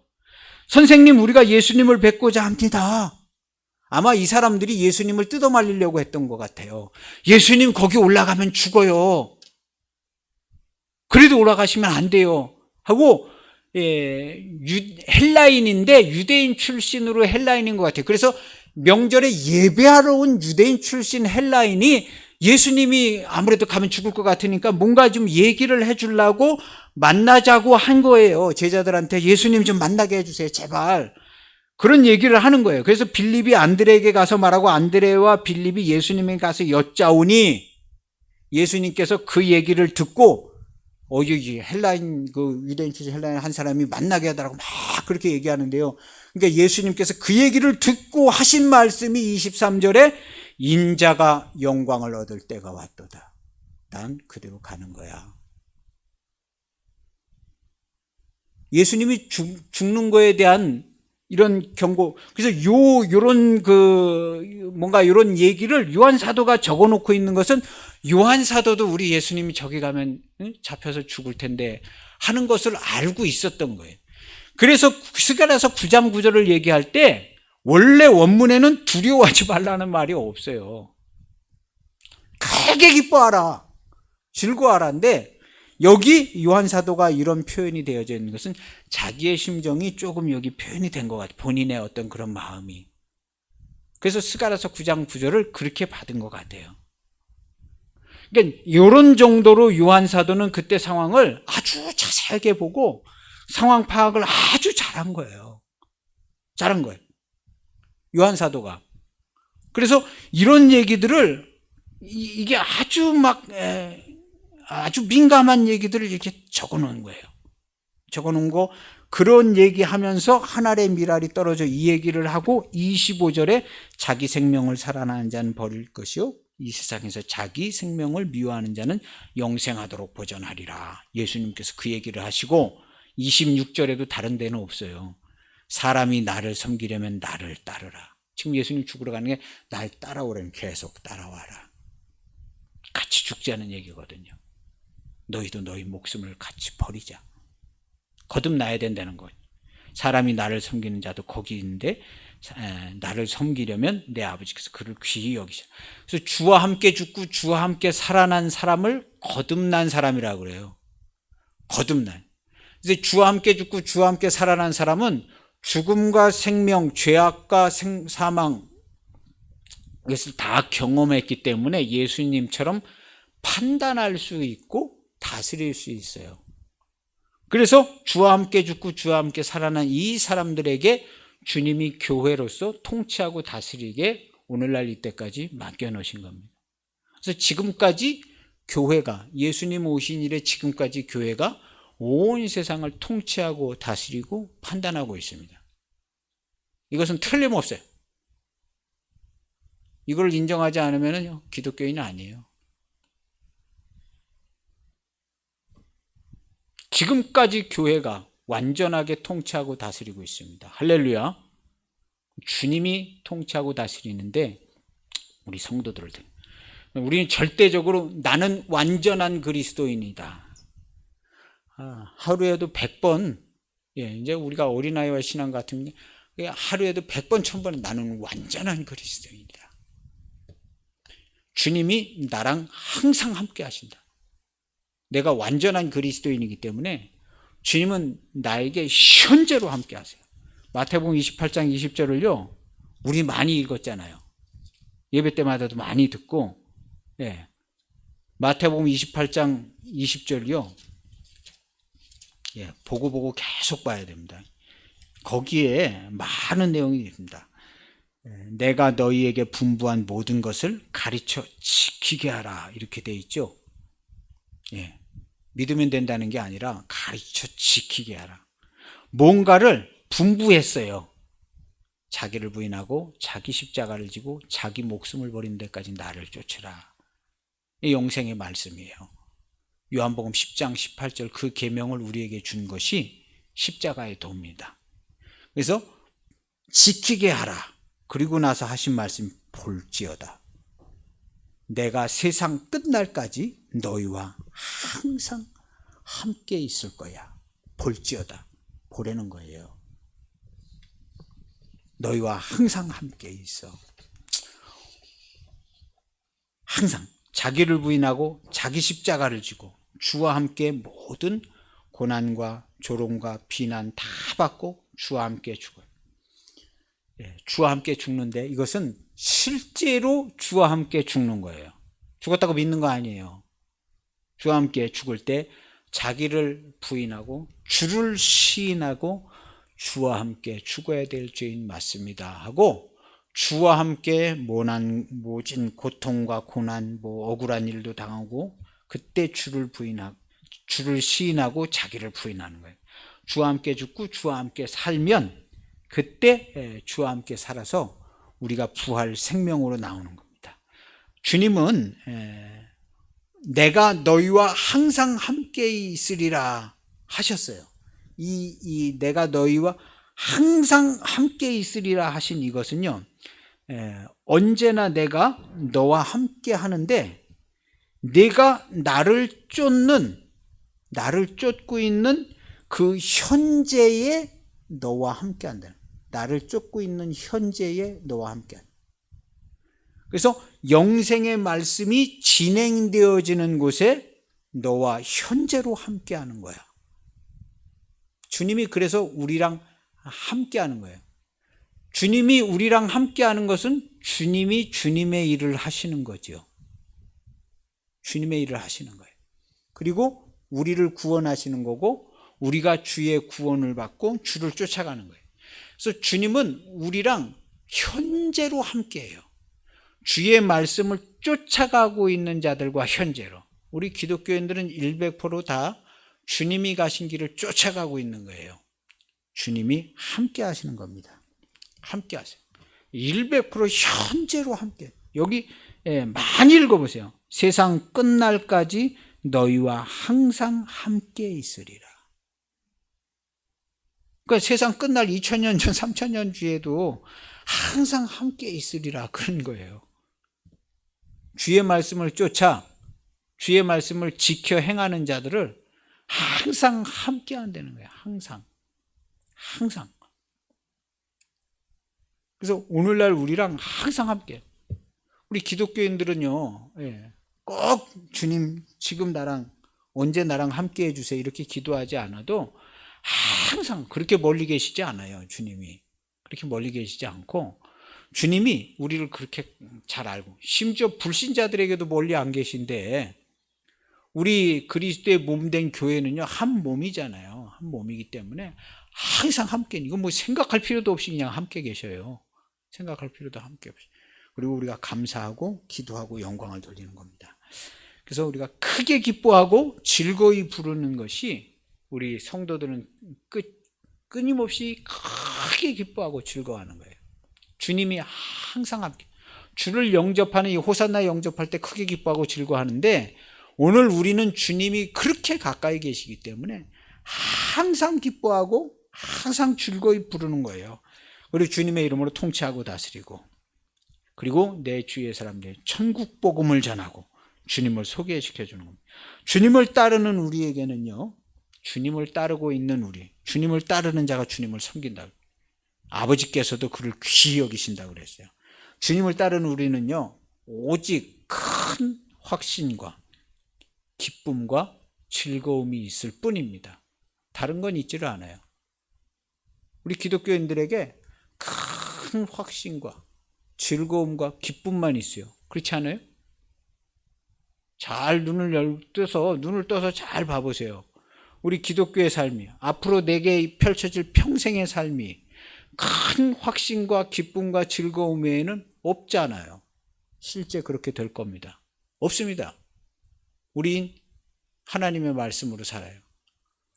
선생님, 우리가 예수님을 뵙고자 합니다. 아마 이 사람들이 예수님을 뜯어말리려고 했던 것 같아요. 예수님 거기 올라가면 죽어요. 그래도 올라가시면 안 돼요 하고, 헬라인인데 유대인 출신으로 헬라인인 것 같아요. 그래서 명절에 예배하러 온 유대인 출신 헬라인이 예수님이 아무래도 가면 죽을 것 같으니까 뭔가 좀 얘기를 해주려고 만나자고 한 거예요. 제자들한테 예수님 좀 만나게 해주세요 제발. 그런 얘기를 하는 거예요. 그래서 빌립이 안드레에게 가서 말하고 안드레와 빌립이 예수님에게 가서 여짜오니 예수님께서 그 얘기를 듣고 여기 헬라인, 그 유대인 출신 헬라인 한 사람이 만나게 하더라고 막 그렇게 얘기하는데요. 그러니까 예수님께서 그 얘기를 듣고 하신 말씀이 23절에 인자가 영광을 얻을 때가 왔도다. 난 그대로 가는 거야. 예수님이 죽는 거에 대한 이런 경고. 그래서 요런 뭔가 요런 얘기를 요한 사도가 적어 놓고 있는 것은 요한 사도도 우리 예수님이 저기 가면 잡혀서 죽을 텐데 하는 것을 알고 있었던 거예요. 그래서 스가랴서 9장 9절을 얘기할 때 원래 원문에는 두려워하지 말라는 말이 없어요. 크게 기뻐하라, 즐거워하라인데 여기 요한 사도가 이런 표현이 되어져 있는 것은 자기의 심정이 조금 여기 표현이 된 것 같아요. 본인의 어떤 그런 마음이. 그래서 스가랴서 9장 9절을 그렇게 받은 것 같아요. 그러니까 이런 정도로 요한 사도는 그때 상황을 아주 자세하게 보고 상황 파악을 아주 잘한 거예요. 잘한 거예요. 요한 사도가. 그래서 이런 얘기들을 이게 아주 민감한 얘기들을 이렇게 적어 놓은 거예요. 적어 놓은 거, 그런 얘기하면서 하늘의 미랄이 떨어져 이 얘기를 하고 25절에 자기 생명을 살아나는 자는 버릴 것이요 이 세상에서 자기 생명을 미워하는 자는 영생하도록 보전하리라. 예수님께서 그 얘기를 하시고 26절에도 다른 데는 없어요. 사람이 나를 섬기려면 나를 따르라. 지금 예수님 죽으러 가는 게 날 따라오라면 계속 따라와라. 같이 죽자는 얘기거든요. 너희도 너희 목숨을 같이 버리자. 거듭나야 된다는 거예요. 사람이 나를 섬기는 자도 거기 있는데 나를 섬기려면 내 아버지께서 그를 귀히 여기셔. 그래서 주와 함께 죽고 주와 함께 살아난 사람을 거듭난 사람이라고 그래요. 거듭난. 그래서 주와 함께 죽고 주와 함께 살아난 사람은 죽음과 생명, 죄악과 사망, 이것을 다 경험했기 때문에 예수님처럼 판단할 수 있고 다스릴 수 있어요. 그래서 주와 함께 죽고 주와 함께 살아난 이 사람들에게 주님이 교회로서 통치하고 다스리게 오늘날 이때까지 맡겨놓으신 겁니다. 그래서 지금까지 교회가, 예수님 오신 이래 지금까지 교회가 온 세상을 통치하고 다스리고 판단하고 있습니다. 이것은 틀림없어요. 이걸 인정하지 않으면 기독교인은 아니에요. 지금까지 교회가 완전하게 통치하고 다스리고 있습니다. 할렐루야. 주님이 통치하고 다스리는데 우리 성도들을 우리는 절대적으로 나는 완전한 그리스도인이다. 하루에도 100번, 이제 우리가 어린아이와 신앙 같은 게 하루에도 100번, 1000번 나는 완전한 그리스도인이다. 주님이 나랑 항상 함께 하신다. 내가 완전한 그리스도인이기 때문에 주님은 나에게 현재로 함께 하세요. 마태복음 28장 20절을요, 우리 많이 읽었잖아요. 예배 때마다도 많이 듣고, 마태복음 28장 20절이요, 보고 계속 봐야 됩니다. 거기에 많은 내용이 있습니다. 내가 너희에게 분부한 모든 것을 가르쳐 지키게 하라, 이렇게 돼 있죠. 믿으면 된다는 게 아니라 가르쳐 지키게 하라. 뭔가를 분부했어요. 자기를 부인하고 자기 십자가를 지고 자기 목숨을 버리는 데까지 나를 쫓으라. 이 영생의 말씀이에요. 요한복음 10장 18절 그 계명을 우리에게 준 것이 십자가의 도입니다. 그래서 지키게 하라. 그리고 나서 하신 말씀 볼지어다. 내가 세상 끝날까지 너희와 항상 함께 있을 거야. 볼지어다. 보라는 거예요. 너희와 항상 함께 있어. 항상 자기를 부인하고 자기 십자가를 지고 주와 함께 모든 고난과 조롱과 비난 다 받고 주와 함께 죽어요. 주와 함께 죽는데 이것은 실제로 주와 함께 죽는 거예요. 죽었다고 믿는 거 아니에요. 주와 함께 죽을 때 자기를 부인하고 주를 시인하고 주와 함께 죽어야 될 죄인 맞습니다 하고 주와 함께 모진 고통과 고난, 억울한 일도 당하고 그때 주를 시인하고 자기를 부인하는 거예요. 주와 함께 죽고 주와 함께 살면 그때 주와 함께 살아서 우리가 부활 생명으로 나오는 겁니다. 주님은 내가 너희와 항상 함께 있으리라 하셨어요. 이 내가 너희와 항상 함께 있으리라 하신 이것은요, 언제나 내가 너와 함께 하는데 내가 나를 쫓고 있는 그 현재에 너와 함께 한다. 나를 쫓고 있는 현재에 너와 함께 한다. 그래서 영생의 말씀이 진행되어지는 곳에 너와 현재로 함께 하는 거야. 주님이 그래서 우리랑 함께 하는 거예요. 주님이 우리랑 함께 하는 것은 주님이 주님의 일을 하시는 거죠. 주님의 일을 하시는 거예요. 그리고 우리를 구원하시는 거고 우리가 주의 구원을 받고 주를 쫓아가는 거예요. 그래서 주님은 우리랑 현재로 함께해요. 주의 말씀을 쫓아가고 있는 자들과 현재로. 우리 기독교인들은 100%다 주님이 가신 길을 쫓아가고 있는 거예요. 주님이 함께 하시는 겁니다. 함께 하세요. 100% 현재로 함께. 여기 많이 읽어보세요. 세상 끝날까지 너희와 항상 함께 있으리라. 그러니까 세상 끝날 2000년 전, 3000년 뒤에도 항상 함께 있으리라 그런 거예요. 주의 말씀을 쫓아 주의 말씀을 지켜 행하는 자들을 항상 함께 한다는 거예요. 항상. 그래서 오늘날 우리랑 항상 함께. 우리 기독교인들은요, 꼭 주님 지금 언제 나랑 함께 해주세요 이렇게 기도하지 않아도 항상 그렇게 멀리 계시지 않아요. 주님이 그렇게 멀리 계시지 않고 주님이 우리를 그렇게 잘 알고, 심지어 불신자들에게도 멀리 안 계신데, 우리 그리스도의 몸된 교회는요 한 몸이잖아요. 한 몸이기 때문에 항상 함께, 이건 뭐 생각할 필요도 없이 그냥 함께 계셔요. 생각할 필요도 함께 없이. 그리고 우리가 감사하고 기도하고 영광을 돌리는 겁니다. 그래서 우리가 크게 기뻐하고 즐거이 부르는 것이, 우리 성도들은 끊임없이 크게 기뻐하고 즐거워하는 거예요. 주님이 항상 함께. 주를 영접하는 이 호산나 영접할 때 크게 기뻐하고 즐거워하는데, 오늘 우리는 주님이 그렇게 가까이 계시기 때문에 항상 기뻐하고 항상 즐거이 부르는 거예요. 그리고 주님의 이름으로 통치하고 다스리고, 그리고 내 주위의 사람들이 천국 복음을 전하고 주님을 소개시켜 주는 겁니다. 주님을 따르는 우리에게는요, 주님을 따르고 있는 우리, 주님을 따르는 자가 주님을 섬긴다. 아버지께서도 그를 귀히 여기신다고 그랬어요. 주님을 따르는 우리는요, 오직 큰 확신과 기쁨과 즐거움이 있을 뿐입니다. 다른 건 있지를 않아요. 우리 기독교인들에게 큰 확신과 즐거움과 기쁨만 있어요. 그렇지 않아요? 잘 눈을 떠서 잘 봐보세요. 우리 기독교의 삶이, 앞으로 내게 펼쳐질 평생의 삶이 큰 확신과 기쁨과 즐거움 외에는 없잖아요. 실제 그렇게 될 겁니다. 없습니다. 우린 하나님의 말씀으로 살아요.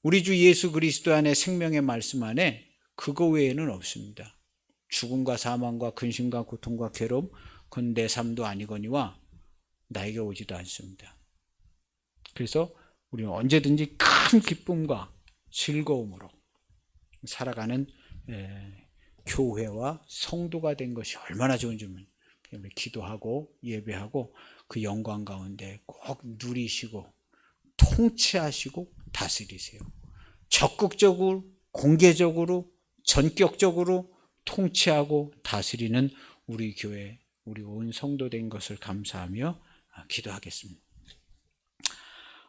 우리 주 예수 그리스도 안에 생명의 말씀 안에 그거 외에는 없습니다. 죽음과 사망과 근심과 고통과 괴로움, 그건 내 삶도 아니거니와 나에게 오지도 않습니다. 그래서 우리는 언제든지 큰 기쁨과 즐거움으로 살아가는 교회와 성도가 된 것이 얼마나 좋은지 기도하고 예배하고 그 영광 가운데 꼭 누리시고 통치하시고 다스리세요. 적극적으로, 공개적으로, 전격적으로 통치하고 다스리는 우리 교회, 우리 온 성도 된 것을 감사하며 기도하겠습니다.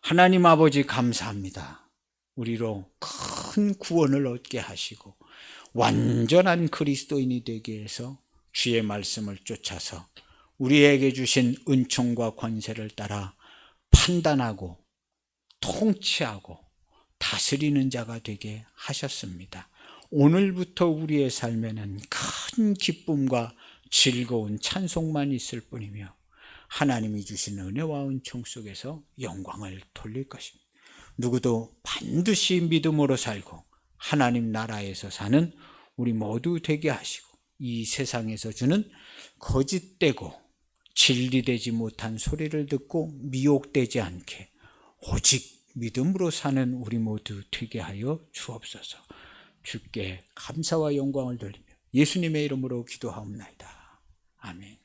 하나님 아버지 감사합니다. 우리로 큰 구원을 얻게 하시고 완전한 그리스도인이 되게 해서 주의 말씀을 쫓아서 우리에게 주신 은총과 권세를 따라 판단하고 통치하고 다스리는 자가 되게 하셨습니다. 오늘부터 우리의 삶에는 큰 기쁨과 즐거운 찬송만 있을 뿐이며 하나님이 주신 은혜와 은총 속에서 영광을 돌릴 것입니다. 누구도 반드시 믿음으로 살고 하나님 나라에서 사는 우리 모두 되게 하시고, 이 세상에서 주는 거짓되고 진리되지 못한 소리를 듣고 미혹되지 않게 오직 믿음으로 사는 우리 모두 되게 하여 주옵소서. 주께 감사와 영광을 돌리며 예수님의 이름으로 기도하옵나이다. 아멘.